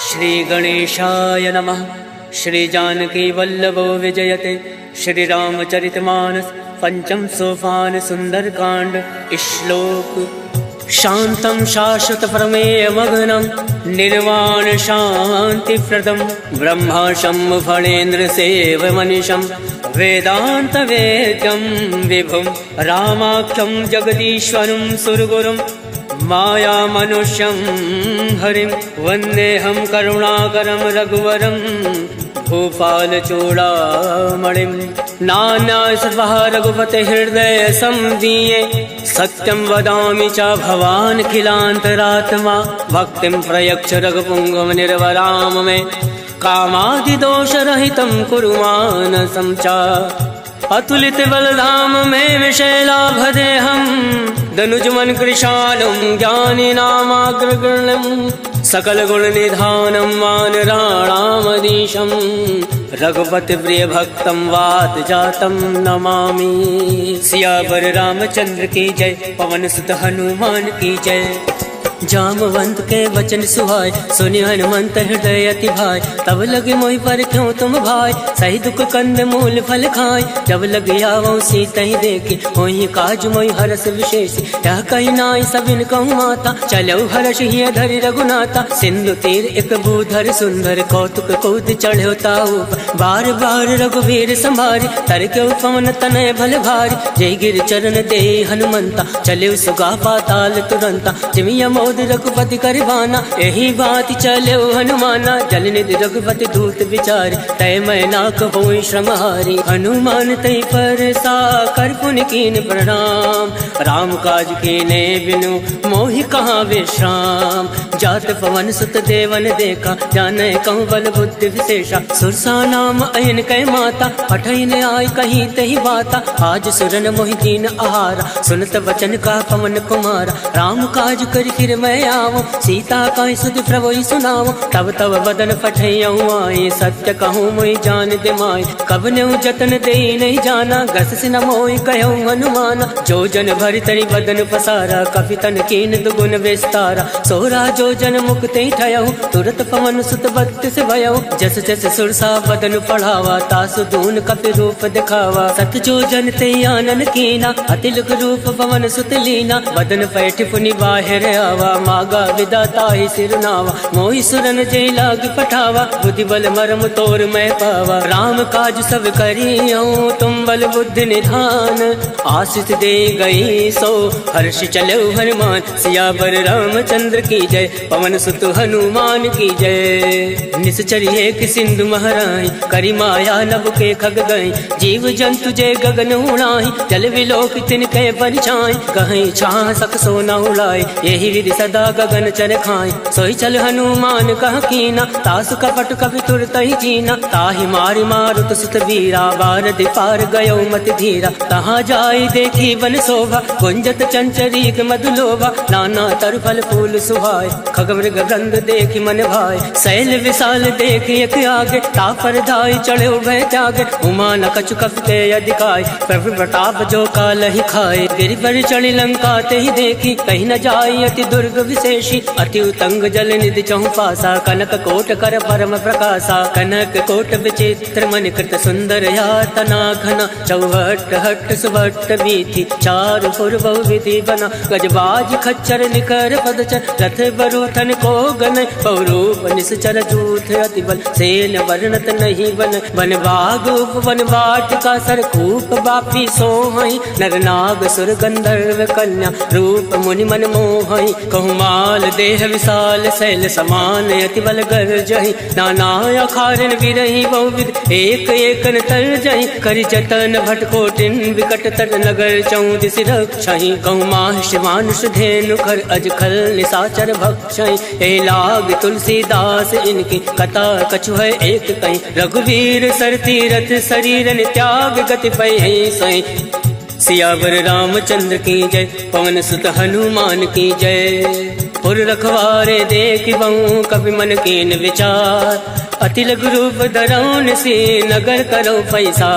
श्री गणेशाय नमः। श्री जानकी वल्लभो विजयते। श्री रामचरितमानस पंचम सोपान सुंदरकांड। श्लोक। शांतं शाश्वत प्रमेय मग्नं निर्वाण शांतिप्रदं ब्रह्माशं फणेन्द्र सेवमनिशं वेदांत वेद्यं विभुं रामाख्यं जगदीश्वरं सुरगुरुं माया मनुष्यं हरिं वन्देऽहं करुणाकरं रघुवरं भूपालचूडामणिं। नान्यायसर्वः रघुपते हृदय संदीये सत्यं वदामि च भवान् खिलान्तरात्मा भक्तिं प्रयच्छ रघुपुङ्गव निर्वराम मे कामादिदोषरहितं कुरु मानसं च अतुलित बलधाम मे विशैलाभदेहं दनुजमन कृशालं ज्ञानिनामाग्रगण्यं सकल गुण निधानं वानराणामधीशं रघुपति प्रिय भक्तं वात जातं नमामि। सियावर रामचंद्र की जय। पवन सुत हनुमान की जय। जामवंत के वचन सुहाय सुनि हनुमंत हृदय अति भाई। तब लगे मोहि पर क्यों तुम भाई सही दुख कंद मूल फल खाय। जब लगे आवो सीता ही देखी होई काज मोहि हरस विशेष। यह कही नाई सबिन कहूँ माता चलो हर्ष ही धरि रघुनाथा। सिंधु तीर एक भूधर सुंदर कौतुक कूद चढ़ो ताऊ बार बार रघुवीर संभारी तर के पवन तनय भल भारी। जय गिर चरण दे हनुमंता चले सुगा पाताल तुरंता। जिमिया रघुपति करवाना यही बात चले हनुमाना। जल निधि रघुपति दूत विचारी तय मैं ना कहोई श्रमहारी। हनुमान तय पर सा कर पुन कीन प्रणाम राम काज कीने बिनु मोहि कहाँ विश्राम। जात पवन सुत देवन देखा जाने कहूँ बल बुद्धि विशेषा। सुरसा नाम अयन कै माता पठन आई कहीं तही बाता। आज सुरन मोहि दीन आहारा सुनत वचन का पवन कुमारा। राम काज कर फिर मैं आवो सीता का सुध प्रभु सुनाओ। तब तब बदन फटैयऊँ आए सत्य कहूँ मोहि जान दे माय। कब ने जतन दे नहीं जाना गस से न मोहि कहूँ हनुमाना। जो जन भरि तरी बदन पसारा कपि तन कीन दुगुन विस्तारा। सोरा जो जन मुक्ति ठयऊ तुरत पवन सुत बत्तिस भयऊ। जस जस सुरसा बदन पढ़ावा तासु दून कपि रूप दिखावा। सत जो जन ते आनन कीना अतिलुक रूप पवन सुत लीना। बदन पैठ पुनि बाहिर आवा मागा विदाता ही सिरनावा। मोहि सुरन जय लाग पठावा बुद्धि बल मरम तोर मैं पावा। राम काज सब करियो तुम बल बुद्धि निधान। आशीष दे गई सो हर्ष चलो हनुमान। सियावर रामचंद्र की जय। पवन सुत हनुमान की जय। निश्चरी एक सिंधु महराई करी माया नभ के खग गई। जीव जंतु जय गगन उड़ाई जल विलोक तिनके परिछाई। कहीं छाह सक सोना उड़ाई यही विधि सदा गगन चर खाए। सोई चल हनुमान कह कीना तासु कपट कपि तुरत ही जीना। ताहि मारि मारुत सुत वीरा बारद पार गयो मत धीरा। तहाँ जाई देखी वन शोभा कुंजत चंचरीक मधुलोभा। नाना तर फल फूल सुहाय खगमृग गंध देखी मन भाई। शैल विशाल देखी एक आगे तापर धाई चढ़े भय त्यागे। उमा न कछु कपते अधिकाय प्रभु प्रताप जो काल ही खाए। गिरि पर चढ़ी लंका ते ही देखी कहीं न जाई अति दुर्ग विशेषी। अति उतंग जल निधि चहु पासा कनक कोट कर परम प्रकाशा। कनक कोट विचित्र मन कृत सुंदर यातना घना। चौहट हट सुभट बीथी चारु पुर बहु विधि बना। गजबाज खच्चर निकर पदचर रथ बरूथन को गन। बहुरूप निश्चर जूथ अति बल सेन वर्णत नहीं बन। वन बाग उपवन बाटिका सरकूप बापी सोहई। नर नाग सुर गंधर्व कन्या रूप मुनि मन मोहई। कहूँ माल देह विशाल शैल समान अति बल गर जहि। नाना अखारन विरही बहुविध एक एकन तर जहि। करि जतन भटकोटिन विकट तर नगर चौदिस रक्षहि। कहूँ माहिष मानुष धेनु खर अज खल निशाचर भक्षहि। ए लाग तुलसीदास इनकी कथा कछु है एक कहीं। रघुवीर सर तीरथ शरीरन त्याग गति पै सही। सियावर रामचंद्र की जय। पवन सुत हनुमान की जय। पुर रखवारे देख बहु कवि मन कीन विचार, अति लघु रूप धरौन से नगर करो पैसा।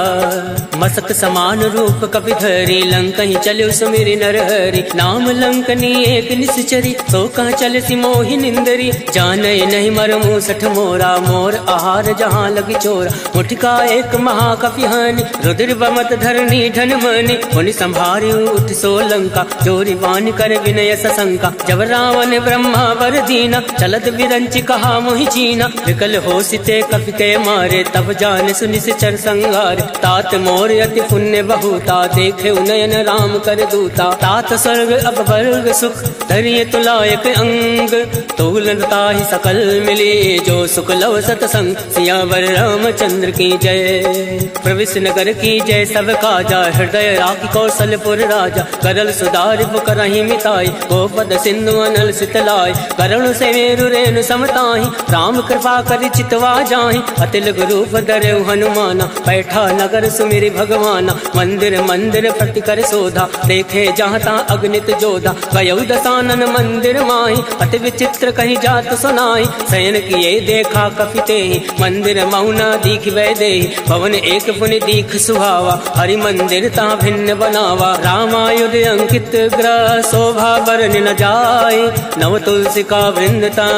मसक समान रूप कपि धरी लंक ही चलो सुमिरि नरहरि, नाम लंकनी एक निश्चरी सो कह चल सी मोहि निंदरी। जाने नहीं मरमु सठ मोरा मोर आहार जहाँ लगी चोरा, मुठका एक महाकपि हानि रुद्र बमत धरनी धन मनि। मुनि संभारी उठ सो लंका जोरी वाणी कर विनय सशंका, जब रावण ब्रह्मा वर दीना चलत बिरंचि कहा मोहि चीना। विकल हो सिते कपि के मारे तब जान सुनि चर संगार, तात मोर अति पुण्य बहुता देखे नयन राम कर दूता। तात स्वर्ग अब वर्ग सुख धरिय तुलायक अंग, तुलनता ही सकल मिली जो सुख लव सतसंग। सियावर रामचंद्र की जय, प्रविश नगर की जय सब काजा, हृदय राखी कौशलपुर राजा। करल सुधार करहि मिताई गोपद सिंधु अनल सितलाई, करुण से मेरु रेणु समताहि राम कृपा कर चितवा जाहि। अतिल रूप धरऊ हनुमाना बैठा नगर सुमिरि भगवाना, मंदिर मंदिर प्रति कर शोधा देखे जहाँ ता अग्नित जोधा। गयौ दसानन मंदिर माही अति विचित्र कहीं जात सुनाई, शयन किए देखा कपि तेहि मंदिर मौना दीख वै देहि। भवन एक पुनि दीख सुहावा हरि मंदिर ता भिन्न बनावा, रामायुध अंकित ग्रह शोभा बरन न जाय। नव तुलसी का वृंद ता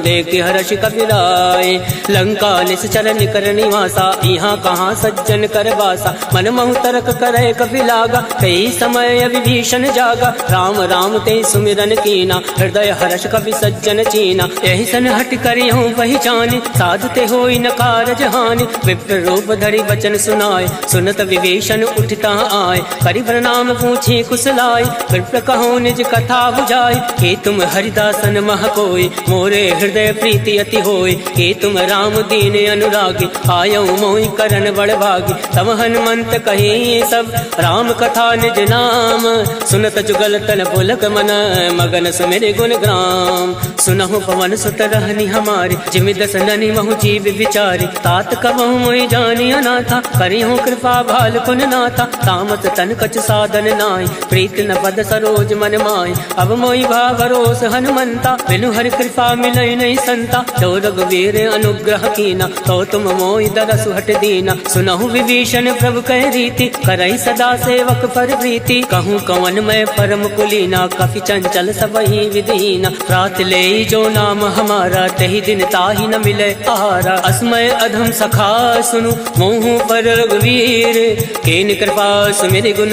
देख हर्ष कपि राय, लंका निश्चर निकर निवासा यहाँ कहाँ सज्जन कर बासा। मन महु तरक करे कपि लागा कई समय विभीषण जागा, राम राम ते सुमिरन कीना हृदय हर्ष कपि सज्जन चीना। यही सन हट करियहूँ पहचाने साधु ते होई न कारज हानि, विप्र रूप धरि वचन सुनाए सुनत विभीषण उठता आए। करि प्रणाम पूछे कुशलाय विप्र कहो निज कथा बुझाई, के तुम हरिदासन मह कोई मोरे हृदय प्रीति अति होय। के तुम राम दीन अनुरागी आयौ मोहि करन बड़ भागी, तब हनुमंत कही सब राम कथा निज नाम। सुनत जुगल तन पुलक मन मगन सुमिरि गुण ग्राम, सुनहु पवन सुत रहनी हमारी जिमि दस ननि महु जीव विचारी। तात कबहु मोहि जानी अनाथा करिहु कृपा भाल पुन नाथा, तामस तन कछ साधन नाहि प्रीत न पद सरोज मन माहि। अब मोहि भावरोस हनुमंता बिनु हरि कृपा मिलई नहीं संता, जो रघुवीर अनुग्रह कीना तो तुम मोहि दरसु हट दीना। सुनहु विभीषण प्रभु कह रीति करई सदा सेवक पर प्रीति, कहूँ कवन मैं परम कुलीना कपि चंचल सबहि विदीना। रात ले जो नाम हमारा तही दिन ताहि न मिले आहारा, असमय अधम सखा सुनु मोहु पर रघुवीर। केन कृपा सुमिरि गुण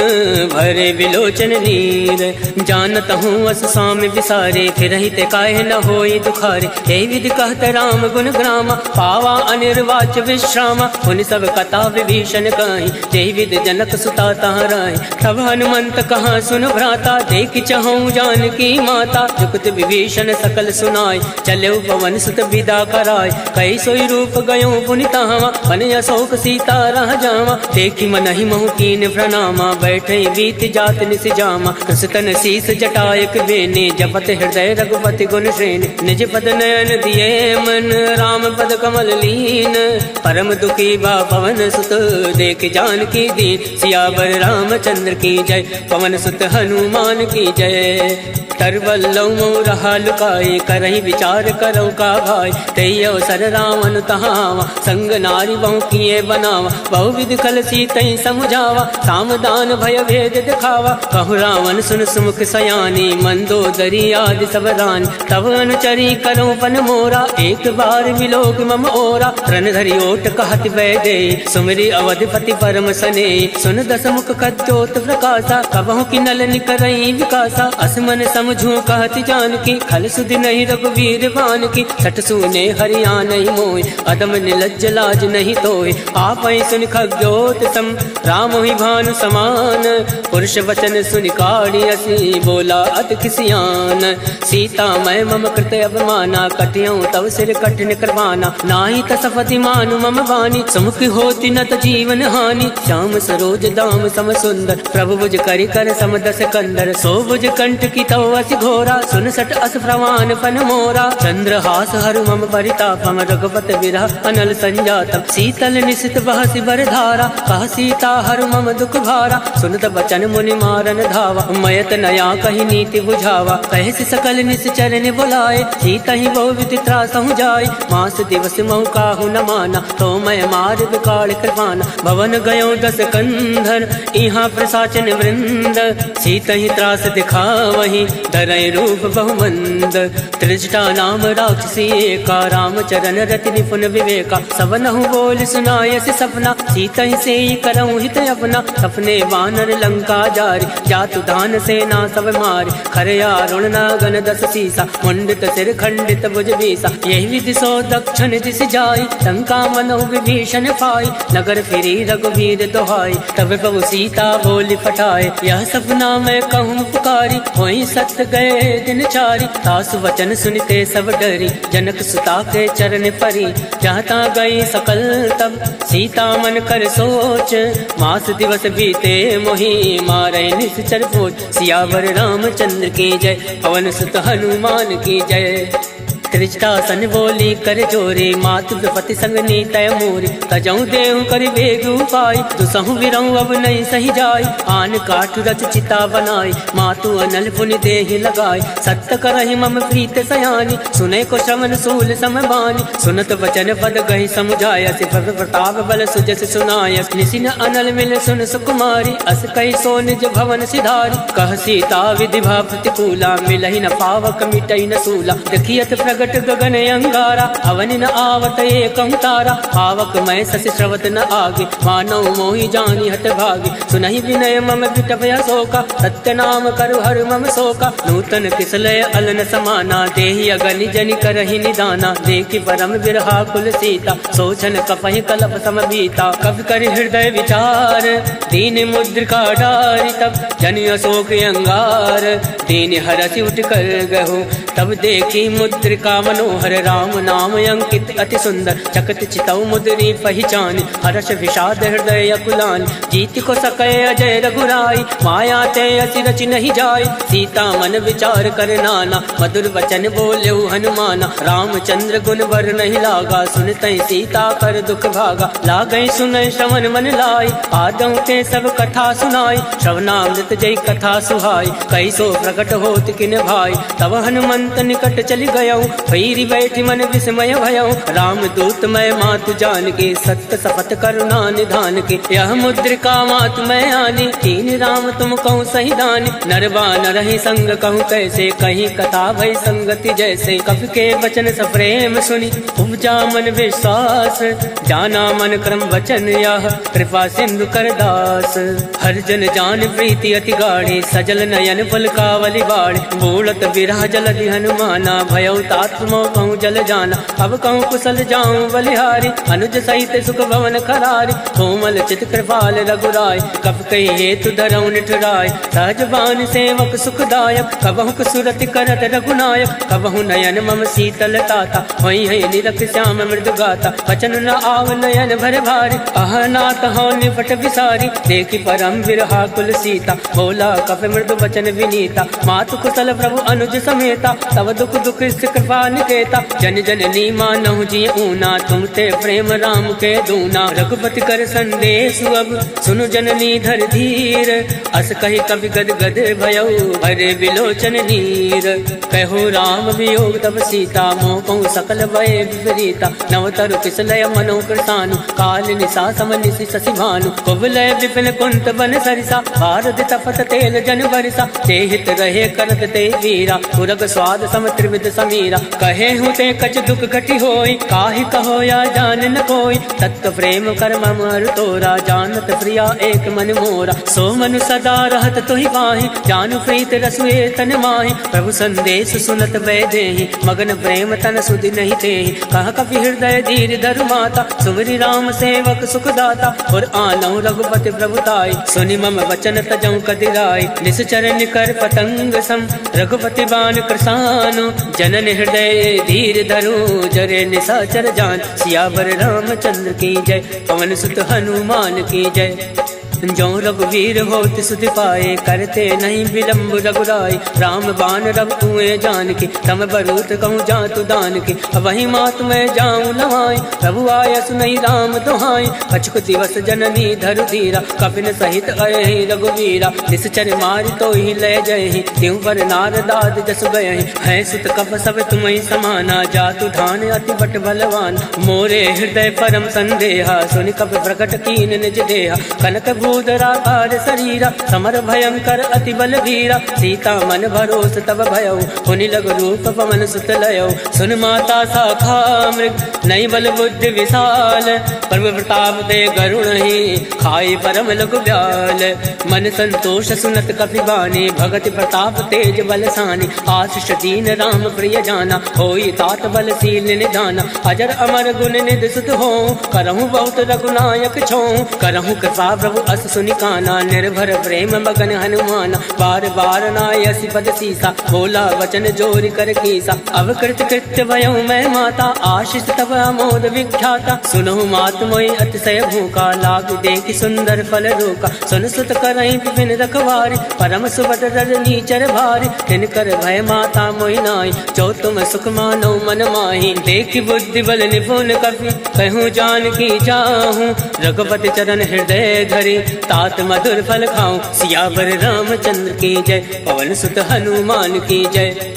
भरे विलोचन नीर, जानत हूँ अस स्वामी विसारे फिरहि ते काहे न होई दुखारे। यही विधि कहत राम गुण ग्रामा पावा अनिर्वाच विश्रामा, उन सब कथा विभीषण कहीं जय विद जनक सुता तहराय। तब हनुमंत कहाँ सुन भ्राता देख चहु जानकी माता, जुगत विभीषण सकल सुनाय चले पवन सुत विदा कराय। कई सोई रूप गयो पुनि तहावा मन अशोक सीता रह जावा, देखी मनहि महु कीन प्रणामा बैठे बीत जात निस जामा। कृष्ण शीस जटायक बेने जपत हृदय रघुपति गुण श्रेणी, निज पद नयन दिए मन राम पद कमल लीन। परम दुखी बा पवन सुत देख जानकी दीन, सियावर रामचंद्र की जय पवन सुत हनुमान की जय। तरवल्लौ रहा लुकाए करहि विचार करो का भाई, तई अवसर रावण तहावा संग नारी बहु किए बनावा। बहु विधि कल सीतई समुझावा सामदान भय भेद दिखावा, कहु रावण सुन सुमुख सयानी मंदोदरी आदि सब रानी। तब अनुचरी करो पन मोरा एक बार मिलोग मम ओरा, रण धरि ओट कहत वैदे सुमिरि अवधिपति परम सने। सुन दस मुख कद्योत प्रकाशा कबहु की नल निकरई विकासा, असमन समझू कहत जानकी खल सुधि नहीं रघुवीर बान की। सठ सुने हरिया नहीं मोय अदम निलज्ज लाज नहीं तोय, आप सुन खग्योत सम राम ही भानु समान। पुरुष वचन सुनि काढ़ी असी बोला अत किसियान, सीता मैं मम कृत अवमाना कटियऊँ तव सिर कठिन करवाना। नाही तसपति मानु मम वाणी सुमुख होती न त जीवन हानि। श्याम सरोज दाम सम सुंदर प्रभु भुज करि कर सम दस कंदर, सो भुज कंठ की तव अस घोरा सुन सट अस प्रवान पन मोरा। चंद्रहास हरु मम परितापम रघुपत विरह अनल संजातम, शीतल निशित बहसि बर धारा कह सीता हरु मम दुख भारा। सुनत बचन मुनि मारन धावा मयत नया कही नीति बुझावा, कहे सकल निश्चर ने बुलाए, सीता ही वो विधि त्रासहु जाय। मास दिवस महु काहु न माना, तो मैं मार विकाल कृपाना। भवन गयो 10 कंधर, यहाँ प्रसाचन वृंद। सीता ही त्रास दिखावही, धरय रूप बहुमंद। त्रिजटा नाम राक्षसी एका, रामचरण रति निपुण विवेका। सबनहु बोल सुनायस सपना, सीता ही से करऊँ हित अपना। सपने वानर लंका जारी, जातु दान सेना सब मारी। खरया रुण नागन 10 सीसा, मुंडित सिर खंडित भुज बीसा। यही विधि सो दक्षिण दिस जाई, लंका मनो विभीषण पाई। नगर फिरी रघुवीर दोहाई, तब प्रभु सीता बोली फटाए। यह सपना मैं कहूँ पुकारी, वही सत्य गए दिन चारी। सासु वचन सुनते सब डरी, जनक सुता के चरण परी। जहाँ गई सकल तब सीता मन कर सोच, मास दिवस बीते मोहि मारे निश्चर पोच। सियावर रामचंद्र की जय, पवन सुत हनुमान की जय। त्रिजटा सन बोली कर जोरे, मातु पति संग नीतय मोरी। तजऊ देहु कर बेगु पाई, दुसहु बिरऊ अब नहीं सही जाय। आन काठ रच चिता बनाई, मातु अनल पुनि देहि लगाई। सत्य करहि मम प्रीत सयानी, सुने को श्रवण सूल समबानी। सुनत वचन पद गहि समुझाय, सिफर प्रताप बल सुजस सुनाय। निसिन अनल मिल सुन सुकुमारी, अस कहि सो निज भवन सिधारी। कह सीता विधि भा प्रतिकूला, मिलहि न पावक मिटई न सूला। देखियत प्रगट गगन अंगारा, अवनि न आवत एकं तारा। पावक मैं शशि श्रवत न आगे, मानव मोहि जानी हत भागे। सुनहि विनय मम विटपय शोका, सत्य नाम करु हर मम शोका। नूतन किसलय अलन समाना, देहि अगनि जनि करहि निदाना। देखि परम बिरहा कुल सीता, सोचन कपहि कलप सम बीता। कवि कर हृदय विचार, दीन मुद्रिका डारि। तब जनि अशोक अंगार, दीन हरसि उठ कर गहु। तब देखी मुद्रिका मनोहर, राम नाम अंकित अति सुंदर। चकत चितौ मुद्री पहचान, हर्ष विषाद हृदय अकुलान। जीत को सकै अजय रघुराई, माया ते असि रचि नहीं जाय। सीता मन विचार कर नाना, मधुर वचन बोलेउ हनुमाना। रामचंद्र गुण बर नहीं लागा, सुनतै सीता कर दुख भागा। लागै सुनै श्रवण मन लाई, आदौ ते सब कथा सुनाई। श्रवणामृत जय कथा सुहाई, कैसो प्रकट होत किन भाई। तब हनुमंत निकट चली गयौ, भैरी बैठी मन विस्मय भयौ। राम दूत मैं मातु जान के, सत्य सपथ करुणा निधान के। यह मुद्रिका मातु मैं आनी, तीन राम तुम कहूँ सही दानी। नरवा नरहि संग कहूँ कैसे, कहीं कथा भई संगति जैसे। कवि के वचन सप्रेम सुनी, उपजा मन विश्वास। जाना मन क्रम वचन यह, कृपा सिंधु कर दास। हर जन जान प्रीति अति गाढ़ी, सजल नयन पलकावली बाढ़। बूढ़त विरह जलधि हनुमाना, भयउ तात मोह कहूँ जल जाना। अब कहूँ कुशल जाऊँ बलिहारी, अनुज सहित सुख भवन खरारी। कोमल चित कृपाल रघुराय, कब कही हेतु धरऊ निठुराय। सहज बान सेवक सुखदायक, कबहु सुरति करत रघुनायक। कबहु नयन मम शीतल ताता, होई है निरख श्याम मृदु गाता। वचन न आव नयन भर भारी, अहनाथ हो निपट विसारी। देखी परम विरहा कुल सीता, बोला कप मृदु वचन विनीता। मातु कुशल प्रभु अनुज समेता, तब दुख दुख कृपा निकेता। जन जन नी मानहु जी ऊना, तुम ते प्रेम राम के दूना। रघुपति कर संदेश अब, सुनु जननी धर धीर। अस कही कवि गद गद भयउ, भरे विलोचन नीर। कहो राम वियोग तब सीता, मोह कहूँ सकल भय विपरीता। नवतरु किसलय मनो कृतानु, काल निशा सम निशि शशि भानु। कुवलय विपिन कुंत बन सरिसा, भारत तपत तेल जन बरिसा। ते हित रहे करत ते वीरा, पुरग स्वाद सम त्रिविध समीरा। कहे हूँ ते कछ दुख घटी होई, काहि कहो या जान न कोई। तत्व प्रेम कर मम तोरा, जानत प्रिया एक मन मोरा। सो मनु सदा रहत तुहि पाहि, जानु प्रीत रसुए तन माहि। प्रभु संदेश सुनत वै देहि, मगन प्रेम तन सुधि नहीं तेहि। कह कपि हृदय धीर धरु माता, सुमरि राम सेवक सुख दाता। और आनौ रघुपति प्रभुताई, सुनि मम वचन तजौ कदिराई। निश्चर निकर पतंग सम, रघुपति बान कृसानु। जनन हृदय धीर धरु, जरे निशाचर जान। सियावर रामचंद्र की जय, पवन सुत हनुमान की जय। जो रघुवीर होत सुध पाए, करते नहीं विलम्ब रघुराई। राम बाण रघुए जान के, तम बरूत कहूँ जातु दान के। वही मात मैं जाऊँ लवाई, प्रभु आय सुनई राम दुहाई। कछुक दिवस जननी धरु धीरा, कपिन सहित अहि रघुवीरा। निश्चर मारि तो ही ले जय, त्यों पर नारदाद जस गए। है सुत कप सब तुम्हें समाना, जातु धान अति बट बलवान। मोरे हृदय परम संदेहा, सुनि कप प्रकट कीन निज देहा। कनक भूधराकार शरीरा, समर भयंकर अति बल धीरा। सीता मन भरोस तब भयउ, हुनि लग रूप पवन सुत लयउ। सुन माता शाखा मृग, नई बल बुद्धि विशाल। प्रभु प्रताप दे गरुण ही, खाई परम लघु ब्याल। मन संतोष सुनत कपि बानी, भगति प्रताप तेज बलसानी। आशीष दीन राम प्रिय जाना, होई तात बलशील निधाना। अजर अमर गुण निधि सुत हो, करहूँ बहुत रघुनायक छो। करहूँ कृपा प्रभु अस सुनि काना, निर्भर प्रेम मगन हनुमान। बार बार नायसि पद सीसा, बोला वचन जोरि कर कीसा। अवकृत कृत्य भयउ मैं माता, आशीष तब अमोद विख्याता। सुनहु मात मोहि अतिशय भूखा, लाग देखि सुंदर फल रोका। सुन सुत करहि विपिन रखवारी, परम सुभद्र रजनी चर भारी। तिनकर भय माता मोहि नाई, जो तुम सुख मानो मन माही। देखि बुद्धि बल निपुण कपि, कहूँ जानकी चाहूँ। रघुपति चरण हृदय धरे, तात मधुर फल खाऊं। सियावर रामचंद्र की जय, पवन सुत हनुमान की जय।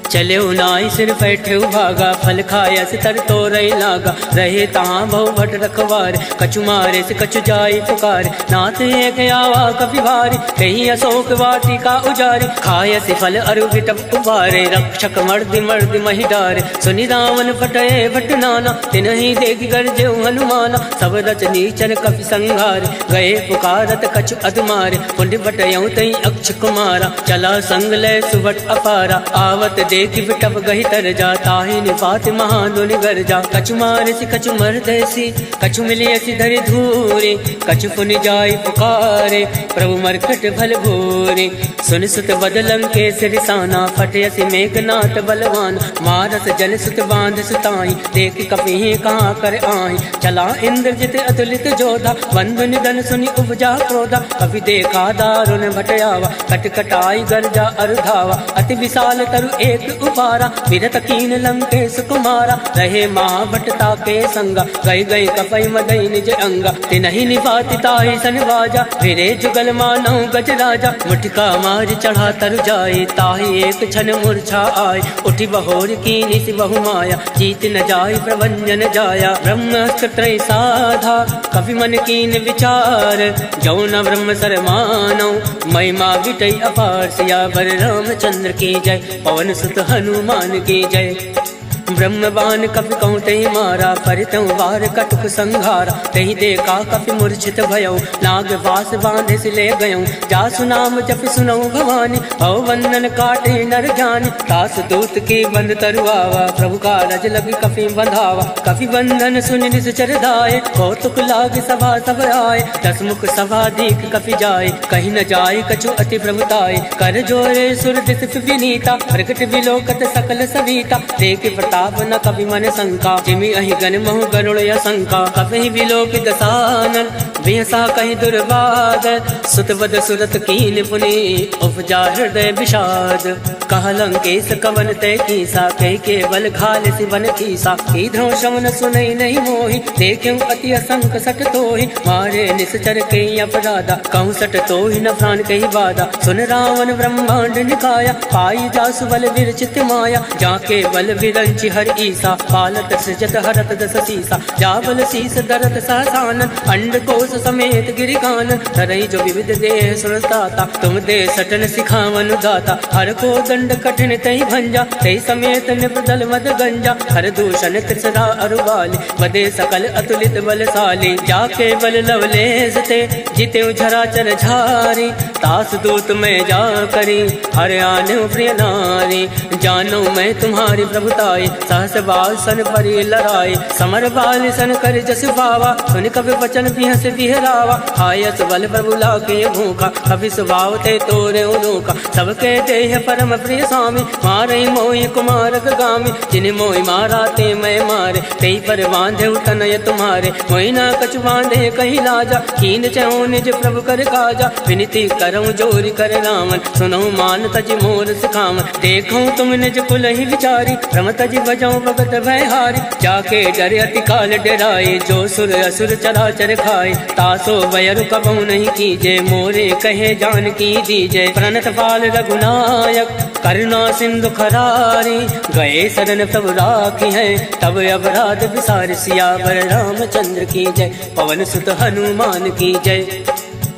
चले नाई सिर बैठे भागा, फल खाया से तर तो रही लागा। रहे तहाँ बहु भट रखवार, कछु मारे से कछु जाई पुकार। नाथ एक आवा कपि भारी, कहीं अशोक वाटिका उजारी। खाया से फल अरु विटप उबारे, रक्षक मर्दि मर्दि महि डारे। सुनि रावण फटये भट नाना, तिनहि देखि गर्जे हनुमाना। सब रचनी चर कपि संघारे, गए पुकारत कछु अधमारे। पुण्य बटयऊ तई अक्ष कुमारा, चला संग लय सुभट अपारा। आवत देखि विटप गहि तर जा, ताहि निपात महाधुनि गर जा। कछु मारसि कछु मरदैसी, कछु मिलियसि धरि धूरे। कछु पुनि जाई पुकारे, प्रभु मरकट भल भूरे। सुन सुत बदलं के सिरसाना, फटयसि मेघनाथ बलवान। मारस जन सुत बांध सुताई, देख कपि कहाँ कर आए। चला इंद्रजित अतुलित जोधा, बंधु निधन सुनि उपजा क्रोधा। कपि देखा दारुण भटयावा, कटकटाई गर्जा अरुधावा। अति विशाल तरु एक उपारा, विरत कीन लंकेश कुमारा। रहे महाभटता के संगा, गई गई कपई मदई निज अंगा। तिनहि निपाति ताहि सन बाजा, फिरे जुगल मानौ गज राजा। मुठिका मार चढ़ा तरु जाए, ताहि एक क्षण मूर्छा आय। उठि बहोर कीनि सि बहु माया, जीत न जाय प्रभंजन जाया। ब्रह्मास्त्र त्रय साधा, कपि मन कीन विचार। जौ न ब्रह्म सर मानौ, महिमा विटई अपार। सियावर रामचंद्र की जय, पवन सुत हनुमान की जय। ब्रह्मबान कपि कहूँ तहि मारा, परितहु वार कटुक संघारा। तहि देखा कपि मूर्छित भयउ, नाग वास बांधे से ले गयऊँ। जासु नाम जपि सुनऊ भवानी, भव बंधन काटे नर जानी। दास दूत की बंद तरुआवा, प्रभु का रज लगी कपि बंधावा। कपि बंधन सुनि निश्चर धाये, कौतुक लाग सभा सब आए। दस मुख सभा दीख कपि जाए, कहीं न जाए कछु अति प्रभुताए। कर जोरे सुर दिस विनीता, प्रकट विलोकत सकल सविता। देख प्रताप न कपि मन शंका, जिमि अहि गण महु गरुड़ असंका। कपि विलोकित सानन, बिहसा कहीं दुर्बाद। सुत बद सुरत कीन पुनि, उपजा हृदय विषाद। कह लंकेश कवन तय कीसा, कह केवल घाल सिवन कीसा। कीधो शमन सुनई नहीं मोहि, देखूं अति असंक सट तोहि। मारे निश्चर के अपराधा, कहूँ सट तोहि न प्राण कही बाधा। सुन रावण ब्रह्मांड निकाया, पाई जासु बल विरचित माया। जाके बल विरंचि हर ईसा, पालत सृजत हरत दस सीसा। जाबल शीस दरत सहसानन, अंड कोश समेत गिरिकानन। तरई जो विविध देह सुरताता, तुम दे सटन सिखावन दाता। हर को दंड कठिन तई भंजा, तई समेत निपदल मद गंजा। हर दूषण त्रिसरा अरुबाली, मदे सकल अतुलित बलशाली। जाके बल लवलेस ते, जिते झराचर झारी। तास दूत में जा करी, हर आने प्रिय नारी। जानो मैं तुम्हारी प्रभुताई, सहस बाल सन परी लड़ाई, समर बाल सन कर जस पावा, सुन कवि वचन बिहस बिहरावा, आयस बल प्रभु लाके भूखा, कवि स्वभाव थे तोरे उनूका, सबके देह परम प्रिय स्वामी, मारे मोहि कुमार गामी, जिन मोहि मारा ते मैं मारे, तेई पर बांधे उठनय तुम्हारे, मोहि ना कछु बांधे कहीं लाजा, कीन चहु निज प्रभु कर काजा, विनती करऊं जोरी कर रामन, सुनऊं मान तज मोर सिखावन, देखऊं तुम निज कुल ही विचारी, रम तज बजाऊं भगत भयहारी, जाके डरे अति काल डराए, जो सुर असुर चराचर खाए, तासो वयर कबहु नहीं कीजे, मोरे कहे जान की दीजे, प्रणत पाल रघुनायक करुणा सिंधु खरारी, गए शरण तब राखी है, तब अपराध विसार, सियावर रामचंद्र की जय, पवन सुत हनुमान की जय।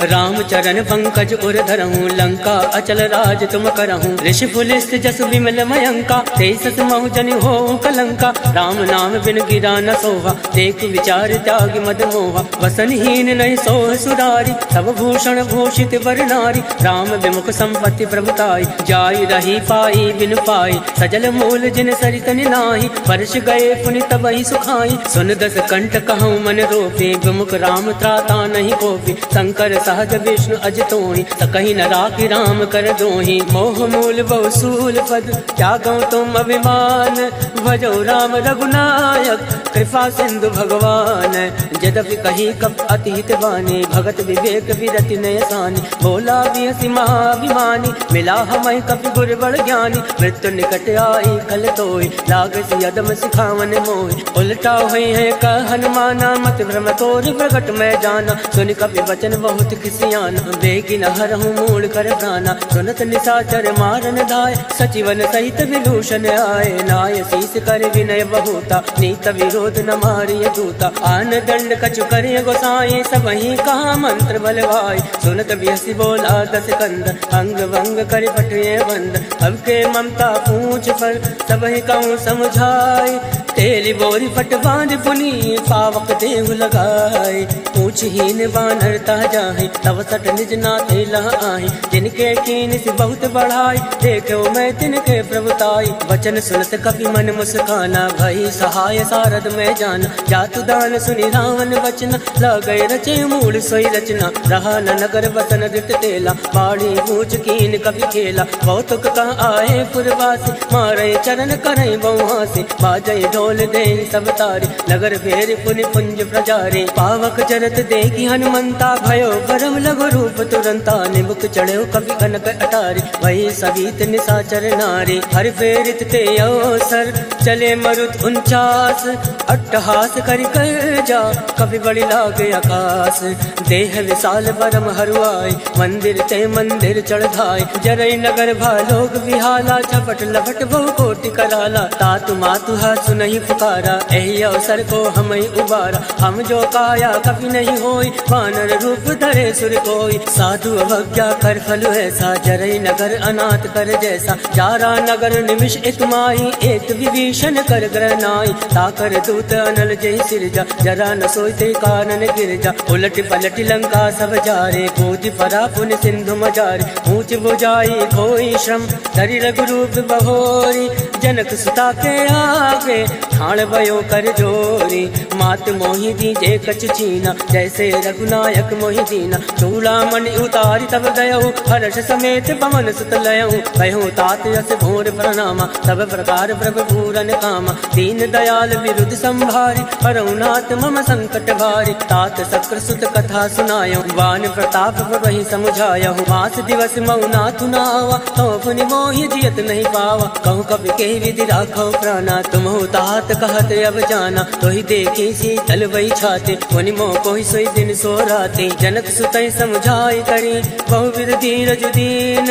राम चरण पंकज उर धरहूँ, लंका अचल राज तुम करहूँ, ऋषि पुलिस जस विमल मयंका, तेसस महु जन हो कलंका, राम नाम बिन गिरा न सोहा, देख विचार त्याग मद मोहा, वसनहीन नहीं सोह सुरारी, सब भूषण भूषित वर नारी, राम विमुख संपत्ति प्रभुताई, जाय रही पाई बिन पाई, सजल मूल जिन सरित नाही, वर्ष गए पुनि तब ही सुखाई, सुन दस कंठ कहूँ मन रोपे, विमुख राम त्राता नहीं कोपी, शंकर सहज विष्णु अज तोहि, सकहि न राखि राम कर दोहि, मोह मूल बहु सूल पद, त्यागो तुम अभिमान, भजो राम रघुनायक, कृपा सिंधु भगवान, यद्यपि कही कप अतीत बानी, भगत विवेक विरति नय सानी, भोला बिहसि महाभिमानी, मिला हमें कपि गुर बड़ ज्ञानी, मृत्यु निकट आई खल तोहि, लागसि यदम सिखावन मोहि, उलटा हुई है कह हनुमाना, मत भ्रम तोर प्रगट मैं जाना, सुन कपि वचन बहुत किसियाना, बेगी न हरहूँ मूल कर प्राणा, सुनत निशाचर मारन दाय, सचिवन सहित विभूषण आए, नाय शीस कर विनय बहुता, नीत विरोध न मारिय दूता, आन दंड कछु करे गोसाई, सब ही कहा मंत्र बलवाई, सुनत बिहसि बोला दस कंद, अंग भंग कर पटये बंद, अब के ममता पूछ पर सब ही कहूँ समझाई, तेली बोरी फट बांध पुनी, पावक देहु लगाए, पूछहीन बानर ता जाहि, तब सट निज नाथे लह आहि, जिनके कीन से बहुत बढ़ाई, देखो मैं तिनके प्रभुताई, वचन सुनत कपि मन मुस्काना, भई सहाय सारद में जाना, जातु दान सुनि रावण वचना, लगे रचे मूल सोई रचना, रहा न नगर बसन रिट तेला, बाड़ी पूछ कीन कपि खेला, कौतुक कह आए पुरवासी, मारे चरण करे बहुहासी, बाजै ढोल दे सब तारी, नगर फेर पुनि पुंज प्रजारे, पावक चरत देखी हनुमंता, भयो परम लघु रूप तुरंता, निमुख चढ़ो कवि कनक अटारी, वही सवित निशाचर नारी, हर फेरित ते अवसर, चले मरुत 49, अट्टहास करि कर जा, कवि बड़ी लागे आकाश, देह विशाल परम हरुआई, मंदिर ते मंदिर चढ़ाई, जरई नगर भालोक विहाला, झपट लपट बहु कोटि कराला, तातु मातु सुनहि पुकारा, एहि अवसर को हमें उबारा, हम जो काया कभी नहीं होई, वानर रूप धरे सुर कोई, साधु अवज्ञा कर फल ऐसा, जरई नगर अनाथ कर जैसा, जारा नगर निमिष एक माही, एक विभीषण कर ग्रहनाई, ताकर दूत अनल जय सिरजा, जरा न सोचते कानन गिरजा, उलट पलट लंका सब जारे, कूद परा पुन सिंधु मजारे, ऊंच बुझाई कोई श्रम, धरि रघुरूप बहोरी, जनक सुता के आगे, ठाण भयो कर जोरी, मात मोहि दीजे कछ छीना, जैसे रघुनायक मोहि दीना, चूड़ामणि उतारी तब गयहु, हर्ष समेत पवन सुत लयहु, कहूँ तात यस भोर प्रणामा, सब प्रकार प्रभु पूरन कामा, दीन दयाल विरुद्ध संभारी, हरहुनाथ मम संकट भारी, तात शक्र सुत कथा सुनायहु, वान प्रताप वही समुझायहु, मास दिवस मौनाथ नावा, तो पुनि मोहि जियत नहीं पावा, कहूँ कवि के विधि राखो प्राणा, तुम हो तात कहत अब जाना, तो ही देखी शीतल वही छाते, मुनि मोह कोई सोई दिन सो राते, जनक सुतई समझाई करी, बहु विध धीरज दीन,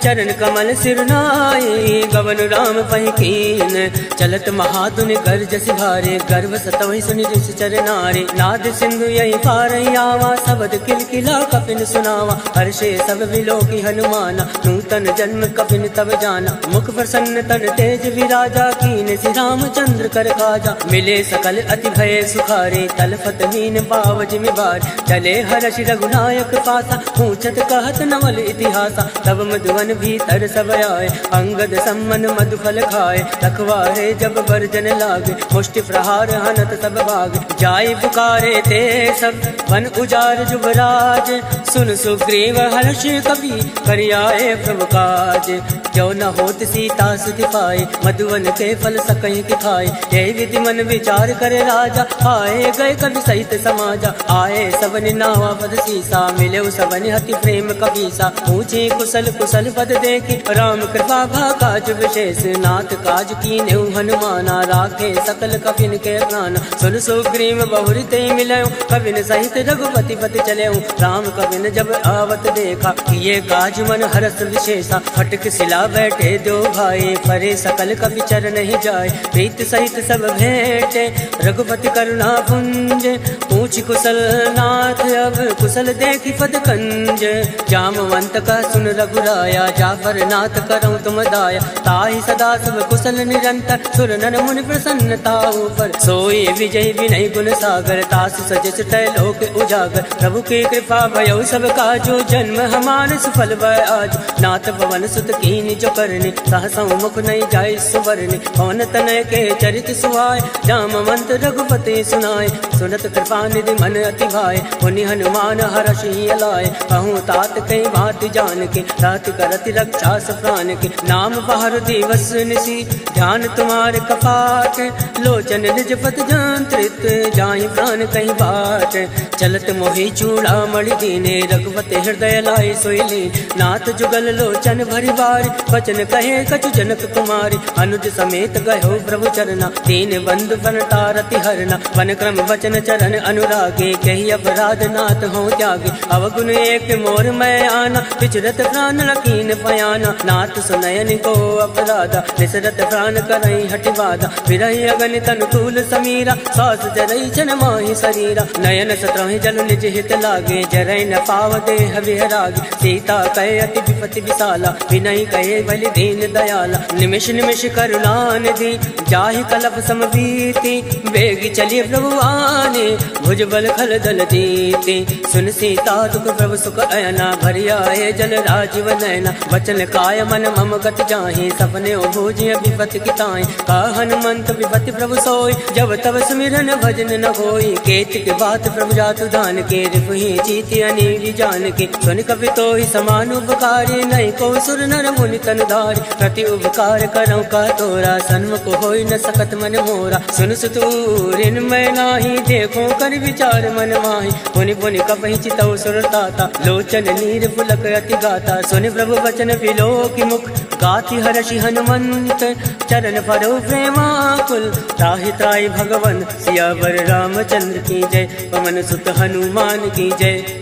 चरण कमल सिर नाई, गवन राम पहिकीन, चलत महाधुनि गर्ज सिभारे, गर्भ सतवहि सुनि ऋषि चर नारे, नाद सिंधु यही पार आवा, शबद किलकिला कपिन सुनावा, हर्षे सब विलोकी हनुमाना, नूतन जन्म कपिन तब जाना, मुख प्रसन्न तन तेज विराजा, कीन श्री रामचंद्र कर काजा, मिले सकल अति भय सुखारे, तलफत मीन पाव जिमि बार, चले हर्ष रघुनायक पासा, पूछत कहत नवल इतिहासा, तब मधुवन मन भीतर सब आए। अंगद सम्मन मधुफल खाए, रखवारे जब बरजन लागे, मुष्टि प्रहार हनत सब भाग। जाय पुकारे ते सब वन उजार जुबराज, सुन सुग्रीव हर्ष कवि करियाए प्रभु काज। जो न होत सीता सुधि पाए, मधुवन के फल सकहीं की खाए। ये विधि मन विचार करे राजा, आए गए कवि सहित समाजा। आए सबन नावा पद सीसा, मिले सबन हति प्रेम कबीसा। पूछे कुशल कुशल पद देखी, राम कृपा भा काज विशेष। नाथ काज कीन्हे हनुमाना, राखे सकल कपिन के प्राण। सुन सुग्रीव बहुरी ते मिलयो, कविन सहित रघुपति पति चलयो। राम कविन जब आवत देखा, किए काज मन हरस विशेषा। फटक सिला बैठे दो भाई, परे सकल कवि चरण ही जाए। प्रीत सहित सब भेंटे, रघुपति करुणा पुंज। पूछ कुशल नाथ अब कुशल देखी पद कंज। जामवंत का सुन रघुराया, जाफर नाथ करऊं तुम दाया। ताहि सदा सब कुशल निरंतर, सुर नर मुनि प्रसन्नता ऊपर। सोई विजय विनय गुण सागर, तासु सजस लोक उजागर। प्रभु की कृपा भयो सब काजो, जन्म हमार सफल भय आज। नाथ पवन सुत कीन जो करनी, सहसौ मुख नहीं जाय सुवरनी। पवन तनय के चरित सुहाय, जामवंत रघुपति सुनाय। सुनत कृपा निधि मन अति भाय, पुनि हनुमान हरषि अलाय। कहूँ तात कई बात जान के, रात करति रक्षा प्राण के। नाम पहर दिवस निसी, ध्यान तुम्हारे कपाट। लोचन निज पत जंत्रित, जाहि प्राण कहीं बाट। चलत मोहि चूड़ा मणि दीने, रघुपति हृदय लाए सोइली। नाथ जुगल लोचन भरि बारी, वचन कहे कछु जनक कुमारी। अनुज समेत गयो प्रभु चरना, दीन बंधु बनतारति हरना। वन क्रम वचन चरण अनुरागे, कही अपराध नाथ हो त्यागे। अवगुण एक मोर मैं आना, विचरत प्राण लकीन पयाना। नाथ सुनयन को अपराधा, निसरत प्राण करई हटिवादा। विरही अगनित अनुकूल समीरा, सास जरई जन माहि शरीरा। नयन सत्रहि जल निज हित लागे, जरई न पाव देह विहरागे। सीता कहे अति विपति विशाला, विनय कहे बलि दीन दयाला। निमिष निमिष करुणा निधि, जाहि कलप समबीति। बेगी चलिए प्रभु आने, भुजबल खल दल दीति। सुन सीता दुख प्रभु सुख अयना, भरि आए जल राजीव नयना। वचन काय मन मम गत जाहि, सपने भोजिय विपति किताई। का हनुमंत विपति प्रभु सोई, जब तब सुमिरन भजन न होई। केत के बात प्रभु जातु दान के, रिपुहि जीति अनीरि जान के। सुन कवि तो ही समान उपकारी, नहीं को सुर नर मुनि तन धारी। प्रति उपकार करऊं का तोरा, सन्मुख होई न सकत मन मोरा। सुन सुतूरिन मैं नाही, देखो कर विचार मन माही। पुनि पुनि कपहि चितौ सुर ताता, लोचन नीर पुलक अति गाता। सुनि प्रभु वचन बिलो की मुख, गाति हर्षि हनुमंत। चरण परो प्रेमाकुल, त्राहि त्राहि भगवन। सियावर रामचंद्र की जय, पवन सुत हनुमान की जय।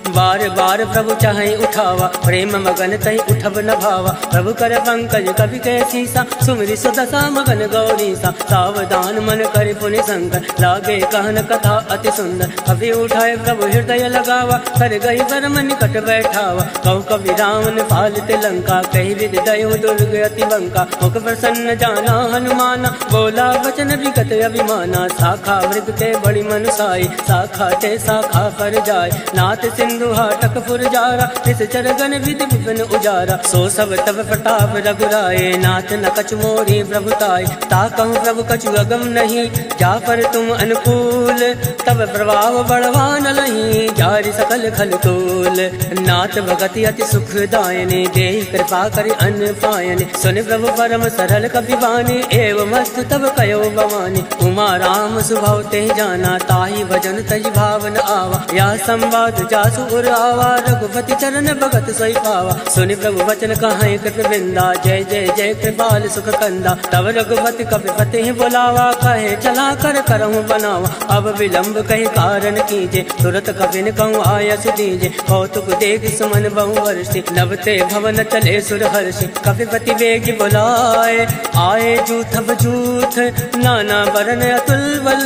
बार बार प्रभु चाहे उठावा, प्रेम मगन तहि उठब न भावा। प्रभु कर पंकज कवि के सीसा, सुमिरि सुदशा मगन गौरीसा। सावधान मन कर पुनि शंकर, लागे कहन कथा अति सुंदर। कवि उठाए प्रभु हृदय लगावा, कर गई परम निकट बैठावा। कहु कवि रावण पालित लंका, कही विधि दयो दुर्ग अति बंका। मुख प्रसन्न जाना हनुमाना, बोला वचन विगत अभिमाना। शाखा मृग के बड़ी मनुसाई, शाखा ते शाखा पर जाय। नाथ सिंधु हाटक फुरजारा, निश्चर गण विधि विपिन उजारा। सो सब तब प्रताप रघुराए, नाथ न कछु मोरी प्रभुताय। ताकहु प्रभु कछु अगम नहीं, जा पर तुम अनुकूल। तब प्रभाव बढ़वा न लही, जारि सकल खल तोल। नाथ भगति अति सुख दायने, देहि कृपा करि अन्न पायने। सुन प्रभु परम सरल कपि बानी, एवं मस्त तब कयो भवानी। उमा राम सुभाव ते जाना, ताहि भजन तज भावन आवा। या संवाद जासु उर आवा, रघुपति चरण भगत सोई पावा। सुनि प्रभु वचन कहाई कृत वृंदा, जय जय जय कृपाल सुख कंदा। तब रघुपति कपिपति बोलावा, कहे चला कर करहूँ बनावा। अब विलंब कही कारण कीजे, तुरत कपिन कहूँ आयस दीजे। कौतुक देख सुमन बहु वर्षि, नवते भवन चले सुर हर्षि। कपिपति वेग बुलाए, आए जूथ बजूथ, नाना बरन अतुल बल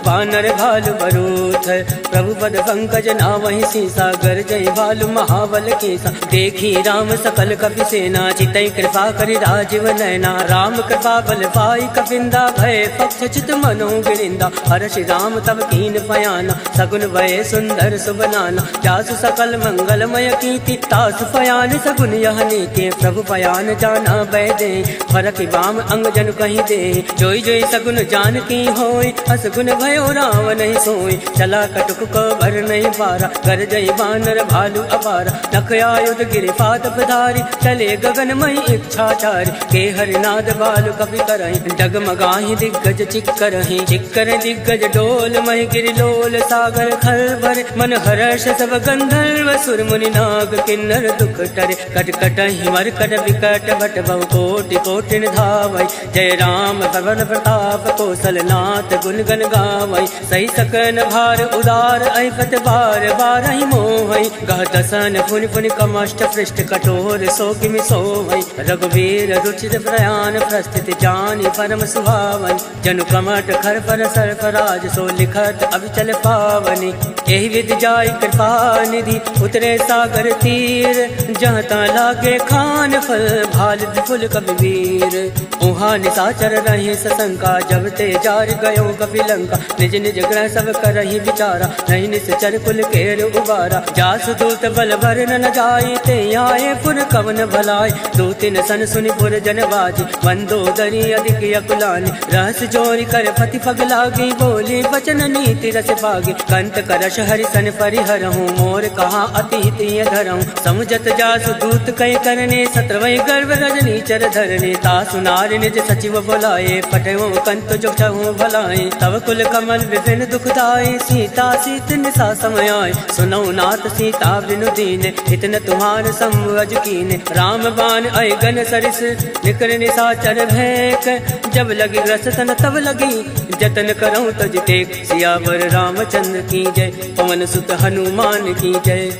वानर भालु बरूथ। प्रभु पद पंकज नावहि सीसा गरजै भालु महाबल केसा। देखी राम सकल कपि सेना चितई कृपा करि राजीव नयना। राम कृपा बल पाई कपिंदा भय पक्ष चित मनो गिरिंदा। हर्षि राम तब कीन पयाना सगुन भय सुंदर सुबनाना। जासु सकल मंगलमय कीर्ति तासु पयान सगुन यह नीति। प्रभु पयान जाना बैदे फरक बाम अंग जन कहीं दे। जोई जोई सगुन जान की होय असगुन भयो राम नहीं सोई। चला कटुक को भर नहीं पारा कर जय बानर भालु अपारा। नख आयुध गिरि पाद पधारी चले गगन मई इच्छाचारी। के हरिनाद बालु कपि करहि डगमगाहि दिग्गज चिक्करहि। चिक्कर दिग्गज डोल महि गिरि लोल सागर खल भर। मन हर्ष सब गंधर्व सुर मुनि नाग किन्नर दुख टरे। कट कट हिमर कट विकट भट भव कोटि कोटि धावै। जय राम पवन प्रताप कौशल नाथ गुण गण गावै। सही सकन भार उदार ऐपत बार बार ही मोहै। गह दसन पुनि पुनि कमष्ट पृष्ठ कठोर सो किमि सोहै। रघुवीर रुचिर प्रयाण प्रस्थित जानि परम सुहावै। जनु कमट खर पर सर्प राज सो लिखत अविचल पावनि। एहि विधि जाय कृपा निधि उतरे सागर तीर। जहाँ ता लागे खान फल भाल विपुल कबीर। उहाँ निशाचर रहे सशंका जब ते जार गयो कपि लंका। निज निज ग्रह सब करहि विचारा नहीं निश्चर कुल केर उबारा। जासु दूत बल भर न जाय ते आए पुर कवन भलाय। दूतिन सन सुनि पुर जन बाजी बंदो दरी अधिक अकुलानी। रहस जोरी कर पति पग लागी बोली वचन नीति रस पागी। कंत करश हरि सन परिहरहूँ मोर कहा अति हित धरहूँ। समुझत जासु दूत कई करने सत्रवई गर्भ रजनी चर धरने। तासु नारी निज सचिव बोलाए पटवो कंत जो चहु भलाए। तब कुल कमल विभिन्न दुखदाई सीता सीत निशा समयाय। सुनौ नाथ सीता बिनु दीन इतन तुम्हार संवज कीने। राम बाण अय गन सरिस निकर निशाचर भैक। जब लगी रस तन तब लगी जतन करऊं तज टेक। सियावर रामचंद्र की जय पवन सुत हनुमान की जय।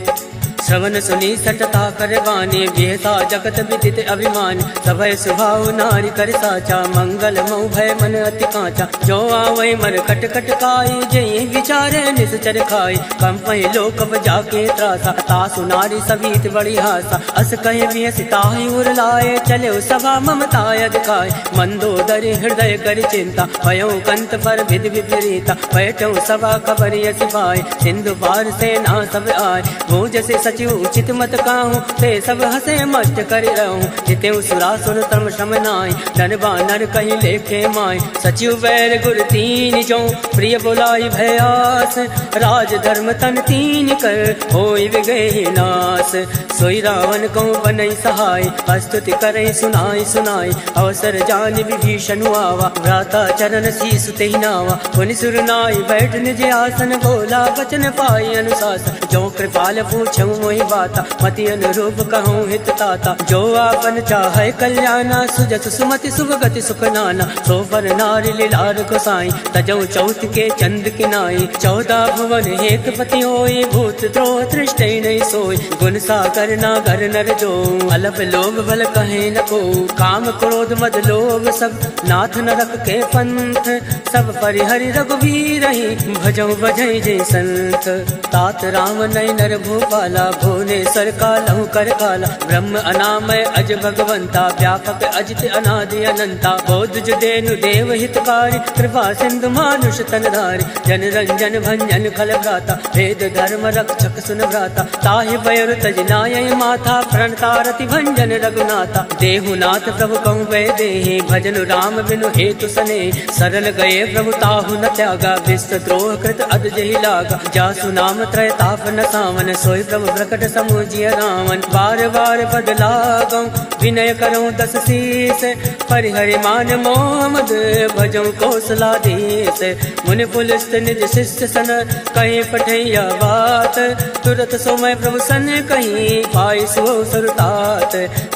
श्रवण सुनी सटता करवाने बेहसा जगत विदित अभिमान। सभय सुभाव नारी कर साचा मंगल मऊ भय मन अति कांचा। जो आवै मर कट कट काई जय विचारे निश्चर खाई। कंपय लोक जाके त्रासा तासु नारी सभीत बड़ी हासा। अस कहे भी सिताहि उर लाए चले सभा ममताय दिखाए। मंदोदरी हृदय कर चिंता भयो कंत पर विधि विपरीता। बैठो सभा खबर सिपाही सिंधु पार सेना सब आए। भोज से सचिव उचित मत काहूँ ते सब हसे मस्त कर रहूँ। जिते सुरासुर तम श्रम नाय नर बानर कहीं लेखे माय। सचिव बैर गुर तीन जो प्रिय बोलाई भयास। राज धर्म तन तीन कर होय विगहि नास। सोई रावण को बनई सहाय स्तुति करई सुनाई सुनाई। अवसर जान विभीषण आवा भ्राता चरण शीस तेहि नावा। पुनि सुर नाई बैठ निज आसन बोला वचन पाई अनुशासन। जो कृपाल पूछऊँ मोहि बाता मति अनुरूप कहूँ हित ताता। जो आपन चाहे कल्याणा सुजस सुमति शुभ गति सुख नाना। सो पर नारी लीलार गोसाई तजौ चौथ के चंद किनाई। 14 भुवन हेत पति होई भूत द्रोह तृष्टै नहीं सोई। गुण सागर नागर नर जो अलप लोभ भल कहे न को। काम क्रोध मद लोभ सब नाथ नरक के पंथ। सब परिहरि रघुवीर ही भजौ बजै जय संत। तात राम नय नर भूपाला भुवनेश्वर कालहु कर काला। ब्रह्म अनामय अज भगवंता व्यापक अजित अनादि अनंता। बौद्ध जुदेनु देव हितकारी कृपा सिंधु मानुष तनधारी। जन रंजन भंजन खल भ्राता वेद धर्म रक्षक सुन भ्राता। ताहि बयर तज नाय माथा प्रणतारति भंजन रघुनाथा। देहुनाथ प्रभु कहु वै देहि भजन राम बिनु हेतु सने। सरल गए प्रभु ताहु न त्यागा विश्व द्रोह कृत अद जहि लागा। जासु नाम त्रय ताप न सावन सोई प्रभु प्रकट समुझिय रावण। बार बार पद लागौ विनय करऊँ दस शीस। परिहरि मान मोह मद भजौ कौशलाधीश। मुनि पुलिस निज शिष्य सन कहीं पठैया बात। तुरत सोमय प्रभु सन कहीं पाई सो सुरतात।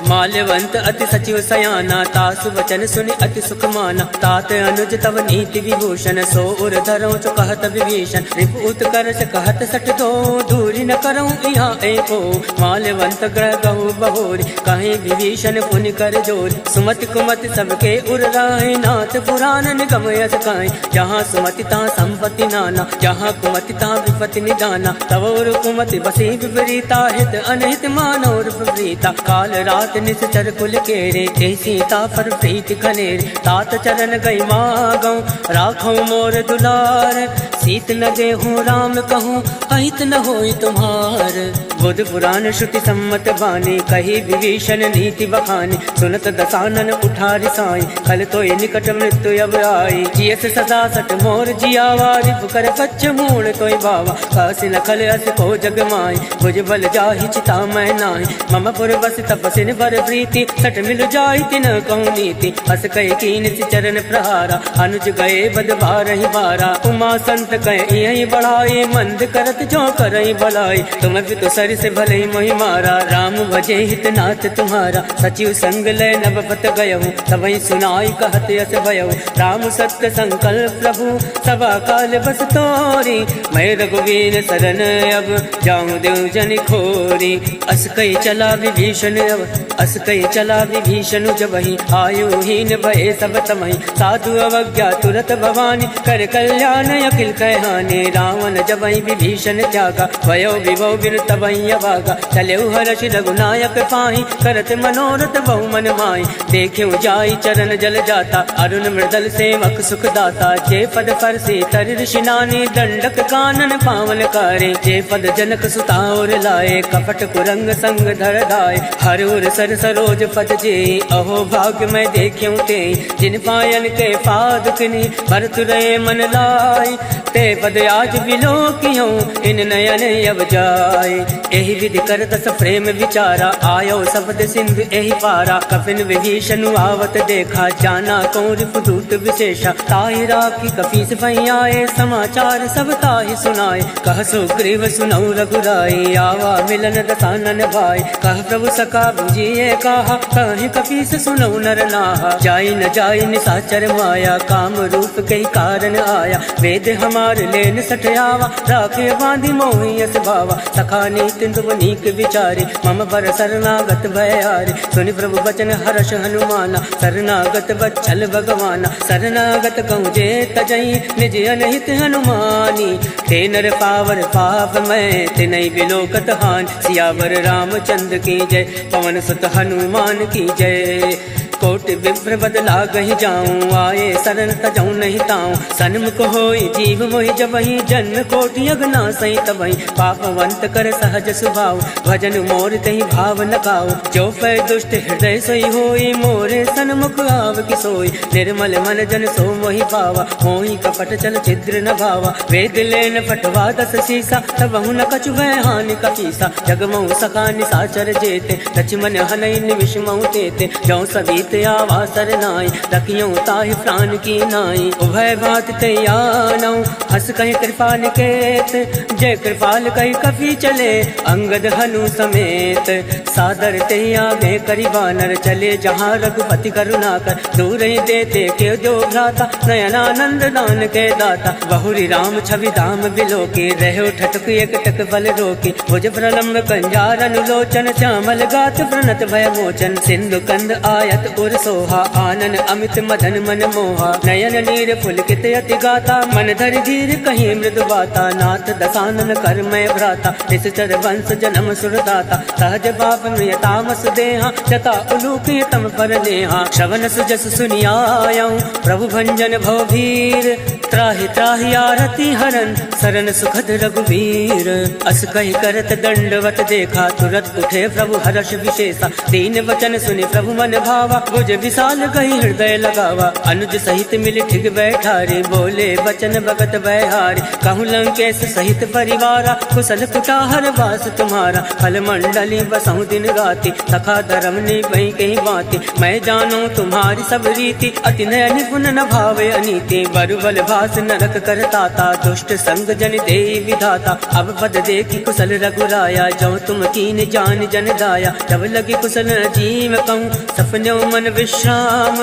माल्यवंत अति सचिव सयाना तासु वचन सुनि अति सुख माना। तात अनुज तव नीति विभूषण सो उर धरऊँ चु कहत विभीषण। रिपुत करस कहत सठ दो दूरी न करऊं यहाँ एको मालवंत ग्रह गहु बहोरी कहीं विभीषण पुनि कर जोर सुमति कुमति सबके उर राहे नाथ पुराण निगम यस काई जहाँ सुमति तहाँ संपत्ति नाना जहाँ कुमति तहाँ विपत्ति निदाना तवोर कुमति बसी विपरीता हित अनहित मानोर विपरीता काल रात निश्चर कुल केरे ते सीता पर प्रीति खनेरे तात चरण गई मागौ राखो मोर दुलार सीत न देहूँ राम कहूँ अहित न होई तुम्हार बुध पुराण श्रुति सम्मत बानी कही विभीषण नीति बखानी सुनत दसानन उठारी साई कल तो निकट मृत्यु अब आई जियस सदा सट मोर जियावा रिप कर कच्छ मूण तोय बावा कासी न खल अस को जग माई भुज बल जाहि चिता मैं नाहि मम पुर बस तपसिन पर प्रीति सट मिल जाहि तिन कहूँ नीति हस कह कीन चरण प्रहारा अनुज गए बद बारहि बारा उमा संत कह यही बढ़ाई मंद करत जो करई भलाई तुम भी तो सर से भले मोहि मारा राम भजे हित नाथ तुम्हारा सचिव संग लय नवपत गयहु तबहि सुनाई कहत यस भयहु राम सत्य संकल्प प्रभु सभा काल बस तोरी मैं रघुवीर शरण अब जाऊं देव जन खोरी अस कई चला विभीषण अब अस कई चला विभीषण जबहि आयुहीन भये सब तमहि साधु अवज्ञा तुरत भवानी कर कल्याण अखिल कहहानि रावण जबहि विभीषण त्यागा भयो विभव बिन तबहि अभागा चलेउ हर्ष रघुनायक पाहि करत मनोरथ बहु मन माहि देखेउ जाई चरण जल जाता अरुण मृदल सेवक सुख दाता जे पद पर से तर ऋषि नानी दंडक कानन पावन कारे जे पद जनक सुता और लाए कपट कुरंग संग धर दाय हर उर सर सरोज पद जे अहो भाग्य मैं देख्यू ते जिन पायन के पादुकनी भरत रहे मन लाई ते पद आज बिलो कियो इन नयन अब जाय एहि विधि कर दस प्रेम विचारा आयो शब्द सिंधु एहि पारा कपिन विभीषण आवत देखा जाना कौर पुदूत विशेषा ताहि राखी कपीस भई आए समाचार सब ताहि सुनाए कह सुग्रीव सुनऊ रघुराई आवा मिलन दसानन भाई कह प्रभु सका बुझिए कहा कहि कपीस सुनऊ नर नाहा जाई न जाई निसाचर माया काम रूप कई कारण आया वेद हमार लेन सठयावा राखे बांधी मोहियस भावा सखा नीति नीक विचारी मम पर शरणागत भयारी सुनि प्रभु बचन हर्ष हनुमाना शरणागत बच्चल भगवाना शरणागत कहूँ जे तजई निज अनहित हनुमानी ते नर पावर पाप मैं ते नहीं बिलोकत हान सियावर रामचंद्र की जय पवन सुत हनुमान की जय कोटि विप्र बदला गही जाऊं आए शरण तजऊं नहीं ताऊं सन्मुख होई जीव मोहि जबहि जन्म कोटि अगना सही तबहि पापवंत कर सहज सुभाव भजन मोर तहि भाव न गाओ जो पै दुष्ट हृदय सोई होई मोरे सन्मुख आव कि सोई निर्मल मन जन सो मोहि पावा मोहि कपट चल छिद्र न भावा वेद लेन पटवा दस सीसा तबहु न कछु भय हानि कपीसा जगमहु सका निसाचर जेते लक्ष्मण हनई निविष महु तेते जो सभी आवासर नाई रखियो ताहि प्राण की नाई उभय बात तैयानौ हस कहीं कृपा निकेत जय कृपाल कहीं कपि चले अंगद हनु समेत सादर ते आगे करी बानर चले जहाँ रघुपति करुणा कर दूर ही देते के जो भ्राता नयनानंद दान के दाता बहुरी राम छवि धाम बिलो के रहो ठटक एक टक बल रोके भुज प्रलम्ब कंजार अनुलोचन श्यामल गात प्रणत भय मोचन सिंधु कंद आयत उर सोहा आनन अमित मदन मन मोहा नयन नीर पुलकित अति गाता मन धर धीर कहीं मृदु बाता नाथ दसानन कर मैं भ्राता निश्चर वंश जन्म सुरदाता सहज पाप में तामस देहा जता उलूक तम पर नेहा श्रवण सुजस सुनियायऊं प्रभु भंजन भवभीर त्राहि त्राहि आरती हरन शरण सुखद रघुवीर अस कहि करत दंडवत देखा तुरत उठे प्रभु हर्ष विशेषा दीन वचन सुनि प्रभु मन भावा भुज विशाल कही हृदय लगावा अनुज सहित मिल ठिग बैठारे बोले बचन भगत बहारी कहूँ लंकेश सहित परिवारा कुशल कुटाहर वास तुम्हारा फल मंडली बसहु दिन राति सखा धर्म ने बही कहीं बाती मैं जानू तुम्हारी सब रीति अति नय निपुण न भावे अनीति बरु बल वास नरक करताता, दुष्ट संग जन दे विधाता। अब पद देखी कुशल रघुराया, जो तुम कीन जान जन दाया। जब लगी कुशल जीव कहूँ, सपने मन विश्राम।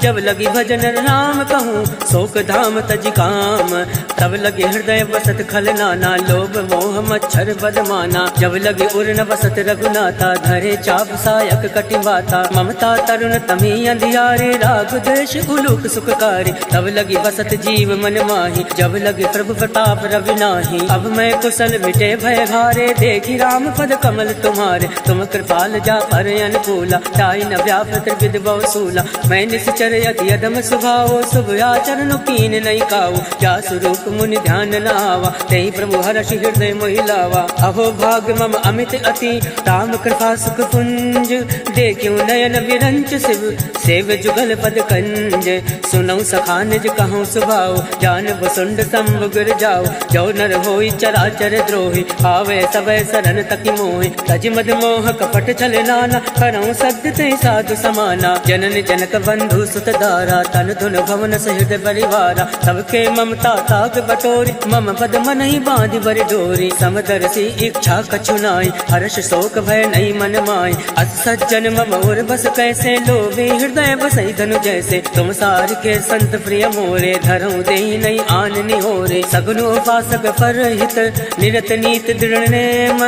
जब लगी भजन राम कहूँ, शोक धाम तज काम। तब लगे हृदय बसत खल नाना, लोभ मोह मच्छर बदमाना। जब लगे उर्न बसत रघुनाथा, धरे चाप सायक कटिवाता। ममता तरुण तमी अंधियारे, राग देश उलूक सुखकारी। तब लगी बसत जीव मन माही, जब लगे प्रभु प्रताप रवि नाही। अब मैं कुशल मिटे भय भारे, देखी राम पद कमल तुम्हारे। तुम कृपाल जा पर अनुकूला, ताई न व्याप त्रिविध बहुसूला। मैं निश्चर यति अधम स्वभाव, शुभ आचरण कीन नहीं काऊ। जा स्वरूप मुनि ध्यान न आवा, तेहि प्रभु हर्ष हृदय मोहिलावा। अहो भाग मम अमित अति, राम कृपा सुख पुंज। देखियो नयन विरंच शिव, सेव जुगल पद कंज। सुनऊ सखा निज कहूँ सुभाव, जान बसुंड संभ गिर जाओ। जो नर होई चराचर द्रोही, आवे सबे शरण तकी मोहि। तज मद मोह कपट छल नाना, करऊँ सत्य ते साधु समाना। जनन जनक बंधु सुत दारा, तन धुन भवन सहित परिवारा। सबके ममता ताग बटोरी, मम पद मन ही बांधि बर डोरी। समदर्शी इच्छा कछु नाई, हर्ष शोक भय नहीं मन माई। अस सज्जन मम और बस कैसे, लोभी हृदय बसई धनु जैसे। तुम सार के संत प्रिय मोरे, धरऊँ दे नहीं आन निहोरे। सगुनु उपासक पर हित, निरत नीत दृढ़ नेम।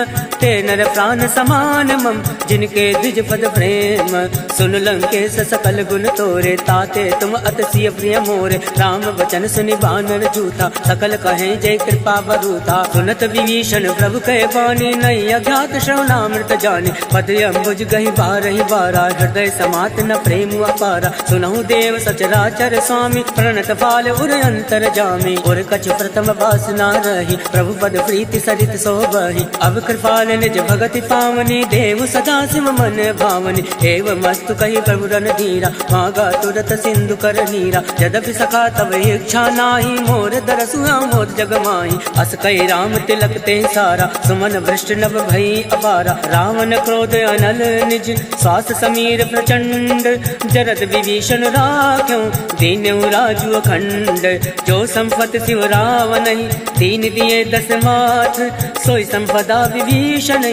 ते नर प्राण समान मम, जिनके द्विज पद प्रेम। सुन लंकेश सकल गुण तोरे, ताते तुम अतिशय प्रिय मोरे। राम वचन सुनि बानर झूठा, सकल कहे जय कृपा बरूथा। सुनत विभीषण प्रभु कहे बानी, नहीं अज्ञात श्रवणामृत जानी। पद अम्बुज गहि बारहि बारा, हृदय समात न प्रेम अपारा। सुनहु देव सचराचर स्वामी, प्रणत पाल उर अंतर जामी। और कछ प्रथम वासना रही, प्रभु पद प्रीति सरित सोबहि। अब कृपाल निज भगति पावनी, देव सदा शिव मन भावनी। एवं मस्तु कही प्रभु रणधीरा, मांगा तुरत सिंधु कर नीरा। यद्यपि सखा तब इच्छा नाही, मोर दरसु मोद जग माही। अस कही राम तिलक ते सारा, सुमन भ्रष्ट नभ भई अपारा। रावण क्रोध अनल निज, श्वास समीर प्रचंड। जरद विभीषण राख्यों, दीन्यु राजु अखंड। जो संपत शिव रावण, दीन दिए दस माथ। सोई संपदा विभीषण,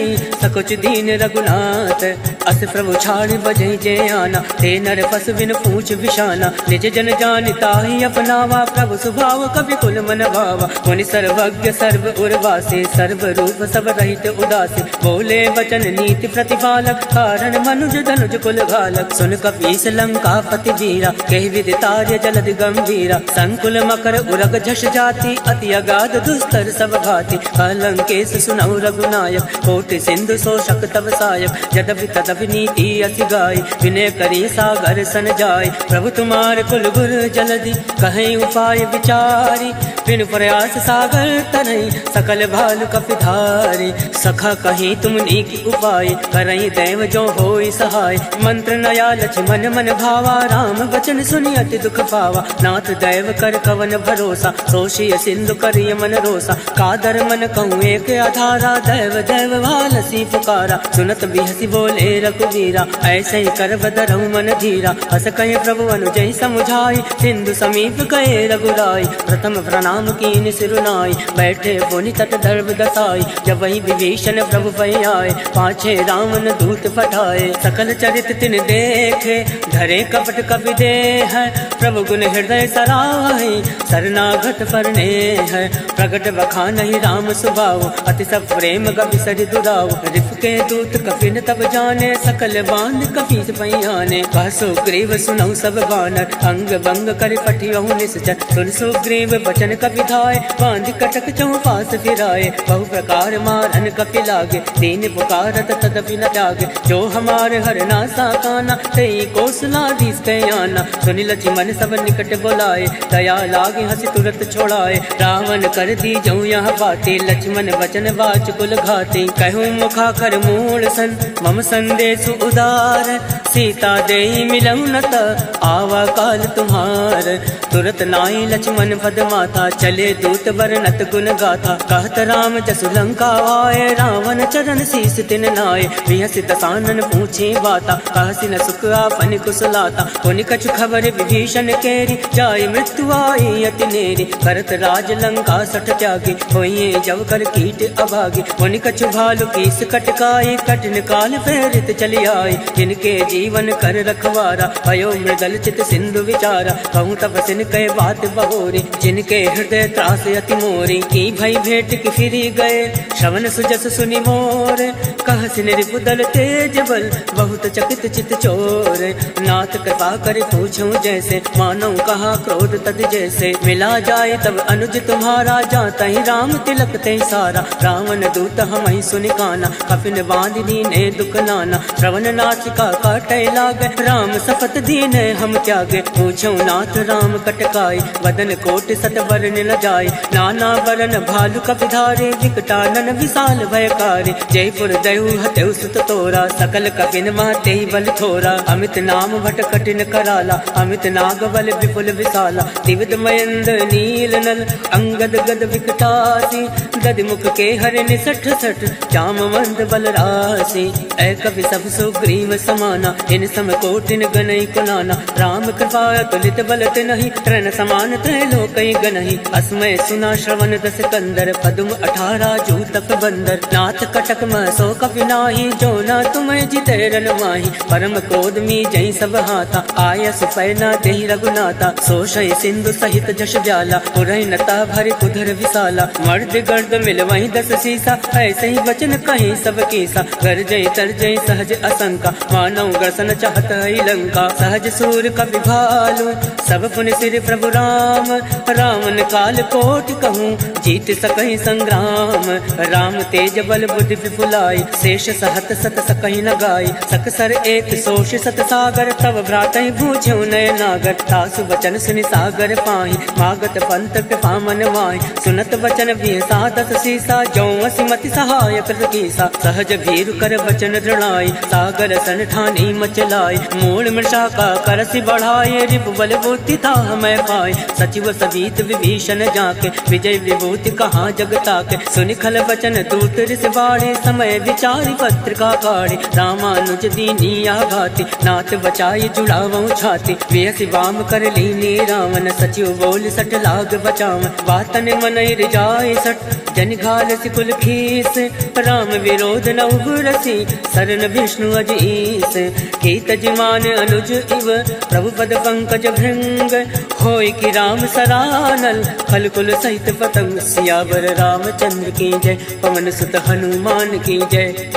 सकुच दीन रघुनाथ। अस प्रभु छाड़ बजै जे आना, ते नर पस बिन पूछ विशाना। निज जन जानिता ही अपनावा, प्रभु स्वभाव कवि कुल मन भावा। मुनि सर्वज्ञ सर्व उर्वासी, सर्व रूप सब रहित उदासी। बोले वचन नीति प्रतिपालक, कारण मनुज धनुज कुल घालक। सुन कपीस लंका पति वीरा, कहि विदितार्य जलद गंभीरा। संकुल मकर उरग झष जाति, अति अगाध दुस्तर सब घाति। लंकेश सुनऊ रघुनायक, कोटि सिंधु शोषक तब सायक। यद्यपि तदपि नीति अति गाय, विनय करी सागर सन जाय। प्रभु तुम्हार कुल गुर जलधि, कहीं उपाय विचारी। बिनु प्रयास सागर तरई, सकल भालु कपिधारी। सखा कहीं तुम नीक उपाय, करई दैव जो होई सहाय। मंत्र नया लक्ष्मण मन भावा, राम वचन सुनि अति दुख पावा। नाथ दैव कर कवन भरोसा, सोषिय सिंधु करिय मन रोसा। कादर मन कहूँ एक आधारा, दैव दैव वालसी पुकारा। सुनत बिहसी बोले रघुवीरा, ऐसे ही कर बदरहु मन धीरा। अस कहे प्रभु अनुजय समुझाई, सिंधु समीप गए रघुराई। प्रथम प्रणाम कीन सिरुनाई, बैठे पुनि तट दर्भ दसाई। जब वही विभीषण प्रभु पै आए, पाछे रावण दूत पठाए। सकल चरित तिन देखे, धरे कपट कपि देह। प्रभु गुण हृदय सराहि, शरणागत परने है। प्रगट बखानहि राम स्वभाव, अति सब प्रेम कपि सरि दुराव। रिप के दूत कपिन तब जाने, सकल बांध कपीस पहियाने। कह सुग्रीव सुनऊ सब बानर, अंग भंग कर पठियहु निश्चर। सुन सुग्रीव बचन कपि धाय, बांध कटक चौपास फिराए। बहु प्रकार मारन कपि लागे, दीन पुकारत तदपि न त्यागे। जो हमारे हर नासा काना, तेई कौशलाधीश के आना। सुनि लक्ष्मण सब निकट बोलाए, दया लागे हंसी तुरत छोड़ाए। रावण कर दी जऊ यह बाते, लक्ष्मण वचन वाच कुल घाते। कहूँ मुखा कर मूल सन, मम संदेश उदार। सीता देई मिलऊ न त आवा काल तुम्हार। तुरत नाई लक्ष्मण पद माथा चले दूत बरनत गुण गाथा। कहत राम जसु लंका आए रावण चरण शीस तिन नाय। बिहसि दसानन पूछे बाता कहसि न सुख आपन कुशलाता। पुनि कछु खबर विभीषण केरी जाय मृत्यु आई अति नेरी। करत राज लंका सठ त्यागी होइए जब कर कीट अभागी। पुनि कछु भालु कीस कटकाई कठिन काल प्रेरित चली आई। जिनके जीवन कर रखवारा भयो मृगल चित सिंधु विचारा। कहूँ तपसिन कह बात बहोरी जिनके हृदय त्रास अति मोरी। की भई भेंट की फिरी गए श्रवण सुजस सुनि मोर। कहसिन रिपुदल तेज बल बहुत चकित चित चोर। नाथ कृपा कर पूछूं जैसे मानो कहा क्रोध तद जैसे। मिला जाए तब अनुज तुम्हारा जाता ही राम तिलक ते सारा। रावण दूत हम ही सुनि काना कपिन बांध दीने दुख नाना। श्रवण नासिका काटे लागे राम सपत दीने हम त्यागे। पूछो नाथ राम कटकाई वदन कोट सत वरन न जाय। नाना वरन भालु कपिधारे विकटानन विशाल भयकारी। जयपुर दयु हतेउ सुत तोरा सकल कपिन महते बल थोरा। अमित नाम भट कठिन कराला अमित नाग बल विपुल विशाला। दिविद मयंद नील नल अंगद गद विकटासी। गद मुख के हर निसठ सठ जाम मंद बल राशि। ऐ कवि सब सुग्रीव समाना इन सम कोटिन गनई कुनाना। राम कृपा तुलित बलत नहीं तृण समान त्रैलोकई गनहि। अस्मय सुना श्रवण दस कंदर पदुम 18 जूतक बंदर। नाथ कटक मह सो कपि नाही जो न तुम्हें जिते रन माही। परम क्रोध मी जई सब हाथा आय सुपैना देहि रघुनाथा। सोशय सिंधु सहित जश व्याला पुरहि नता भरि उधर विशाला। मर्द गर्द मिल वहीं 10 सीसा ऐसे ही वचन कहीं सब कीसा। कर जय तर जय सहज असंका मानव ग्रसन चाहत है लंका। सहज सूर कवि भालू सब पुन सिर प्रभु राम। रावण काल कोटि कहूँ जीत सकहि संग्राम। राम तेज बल बुद्धि विपुलाई शेष सहत सत सकहि न गाय। सकसर एक सोष सत सागर तब भ्रातहि बूझ्यो नय नागर। तासु वचन सुनि सागर पाहि मागत पंत कृपा मन माहि। सुनत वचन भी सादस सीसा जो मति सहाय कृत कीसा। सहज भीरु कर वचन दृढ़ाई सागर सन ठानी मचलाई। मूल मृषा का करसि बढ़ाए रिपु बल बुद्धि था मैं पाए। सचिव सवीत विभीषण जाके विजय विभूति कहाँ जगता के। सुनि खल वचन दूत रिस बाड़े समय विचारि पत्रिका काढ़े। रामानुज दीनी आघाति नाथ बचाई जुड़ावऊ छाती। बेहसि वाम कर लीनी रावण सचिव बोल सट लाग बचाव। बातन मनई रिजाए सट जन घाल सिकुल खीस। राम विरोध न उबरसी शरण विष्णु अजीस। की तजमान अनुज इव प्रभु पद पंकज भृंग। होय कि राम सरानल खल कुल सहित पतंग। सियावर रामचंद्र की जय पवन सुत हनुमान की जय।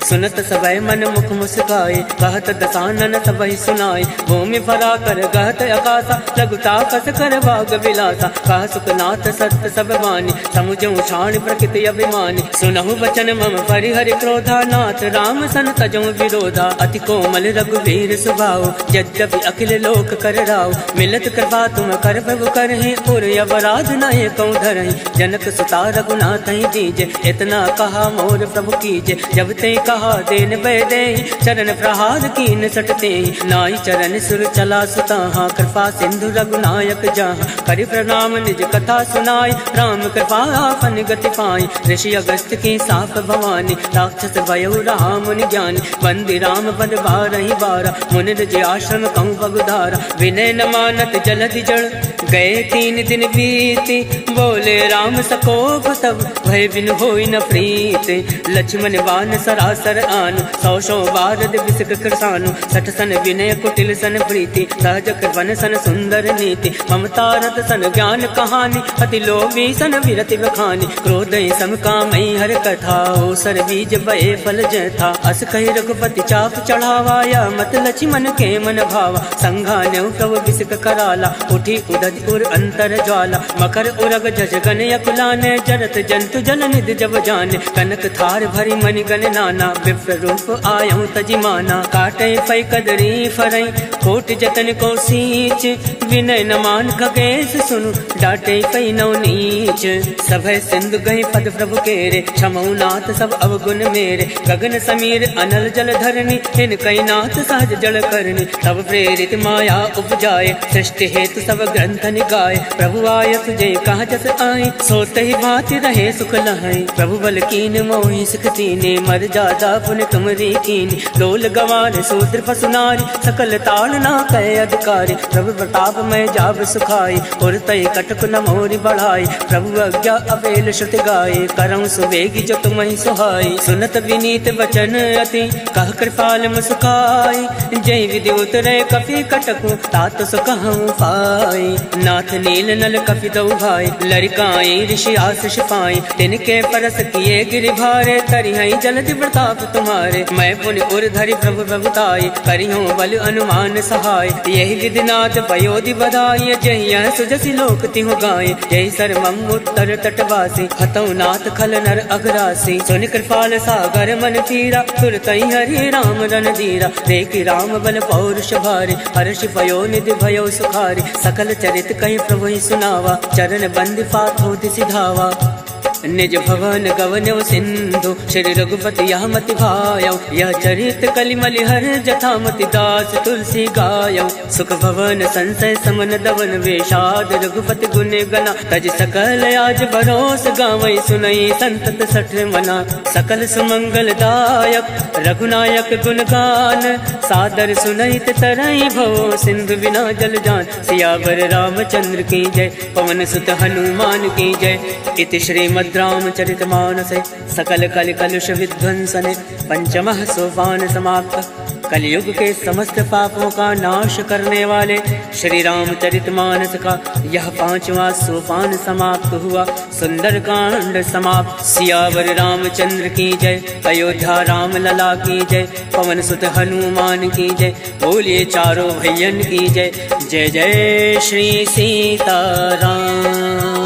सुनत सबय मन मुख मुस्काए कहत दसानन सबहि सुनाए। भूमि भरा कर गहत आकाशा लघुता कस कर भाग विलासा। कह सुखनाथ सत्य सब वाणी समुझऊ शान प्रकृति अभिमानी। सुनहु वचन मम परिहरि क्रोधा नाथ राम सन तजऊ विरोधा। अति कोमल रघुवीर सुभाव यद्यपि अखिल लोक कर राव। मिलत कृपा तुम कर प्रभु करहि उर अवराध नये कौ धरहि। जनक सुता रघुनाथ दीजे इतना कहा मोर प्रभु कीजे। जब ते कहा देन बैदे चरण प्रहार कीन सटते। नाई चरण सुर चला सुताहा कृपा सिंधु रघुनायक जहाँ। करि प्रणाम निज कथा सुनाई राम कृपा आपन गति पाई। ऋषि अगस्त की साप भवानी राक्षस भयो रहा मुनि ज्ञानी। बंदी राम पद बारहि बारा मुनि रज आश्रम कहूँ पगुधारा। विनय न मानत जलधि जड़ गए 3 दिन बीती। बोले राम सकोप तब भय बिन होई न प्रीत। लक्ष्मण बान सरासर आनु 100 बारद विसक कृसानु। 60 सन विनय कुटिल सन प्रीति सहज कृपन सन सुंदर नीति। ममता रत सन ज्ञान कहानी अति लोभी सन विरति बखानी। क्रोध सम कामई हर कथा हो सर बीज बये फल जथा। अस कहि रघुपति चाप चढ़ावाया मत लक्ष्मण के मन भावा। संघान्यौ प्रभु विसक कराला उठी उदज उर अंतर ज्वाला। मकर उरग जज गन यकुलाने जरत जंतु जल निधि जब जाने। कनक थार भरी मणि गण नाना विप्र रूप आयऊ तजिमाना। काटे फै कदरी फरई कोट जतन को सींच विनय न मान खगेश सुनु, डांटे पै नौ नीच। सभय सिंधु गई पद प्रभु केरे, क्षमऊ नाथ सब अवगुण मेरे। गगन समीर अनल जल धरनी, इन कई नाथ सहज जल करनी। तब प्रेरित माया उपजाए, सृष्टि हेतु सब ग्रंथ निगाए। प्रभु आय तुझे कहा जस आई, सोते ही भांति रहे सुख लहाई। प्रभु बल कीन मोहि सिख तीने, मर जादा पुन तुमरी कीनी। डोल गवार शूद्र पशु नारी, सकल ताल ना कहे अधिकारी। प्रभु प्रताप मैं जाब सुखाई, और तय कटक न मोरी बढ़ाई। प्रभु आज्ञा अवेल श्रुति गाये, करऊँ सुवेगी जो तुम्हें सुहाई। सुनत विनीत वचन अति, कह कृपाल मुस्काई। जय विधि उतरे कपि कटकु, तात सुकहूँ पाई। नाथ नील नल कपि दौ भाई, लरिकाई ऋषि आशीष पाई। तिनके परस किए गिरि भारे, तरिहई जलधि प्रताप तुम्हारे। मैं पुनि उर धरि प्रभु प्रभुताई, करिहूँ बल अनुमान सहाय। यही विधिनाथ पयोधि बधाई, जय सुजसि लोक तिहु गाय। जय सर्वम उत्तर तटवासी, हतौ नाथ खल नर अघरासी। सुनि कृपाल सागर मन पीरा, तुरतई हरि राम रन धीरा। देखि राम बल पौरुष भारी, हर्षि पयो निधि भयो सुखारी। सकल चरित कहि प्रभु ही सुनावा, चरण बंद पाथो दिसि धावा। निज भवन गवन्यो सिंधु, श्री रघुपति यह मति भायौ। यह चरित कलिमलि हर जथामति, दास तुलसी गायौ। सुख भवन संसय समन दवन, वेषाद रघुपति गुण गना। तज सकल आज भरोस गावै, सुनई संतत सठ मना। सकल सुमंगल दायक रघुनायक गुण गान, सादर सुनैत तरई भव सिंधु बिना जल जान। सियावर रामचंद्र की जय, पवन सुत हनुमान की जय। इति श्रीमद् रामचरितमानसे सकल कलि कलुष विध्वंसने, पंचमः सोपान समाप्त। कलयुग के समस्त पापों का नाश करने वाले श्री रामचरितमानस का यह 5वां सोपान समाप्त हुआ। सुंदर कांड समाप्त। सियावर रामचंद्र की जय, अयोध्या राम लला की जय, पवन सुत हनुमान की जय। बोलिए चारों भैयन की जय। जय जय श्री सीताराम।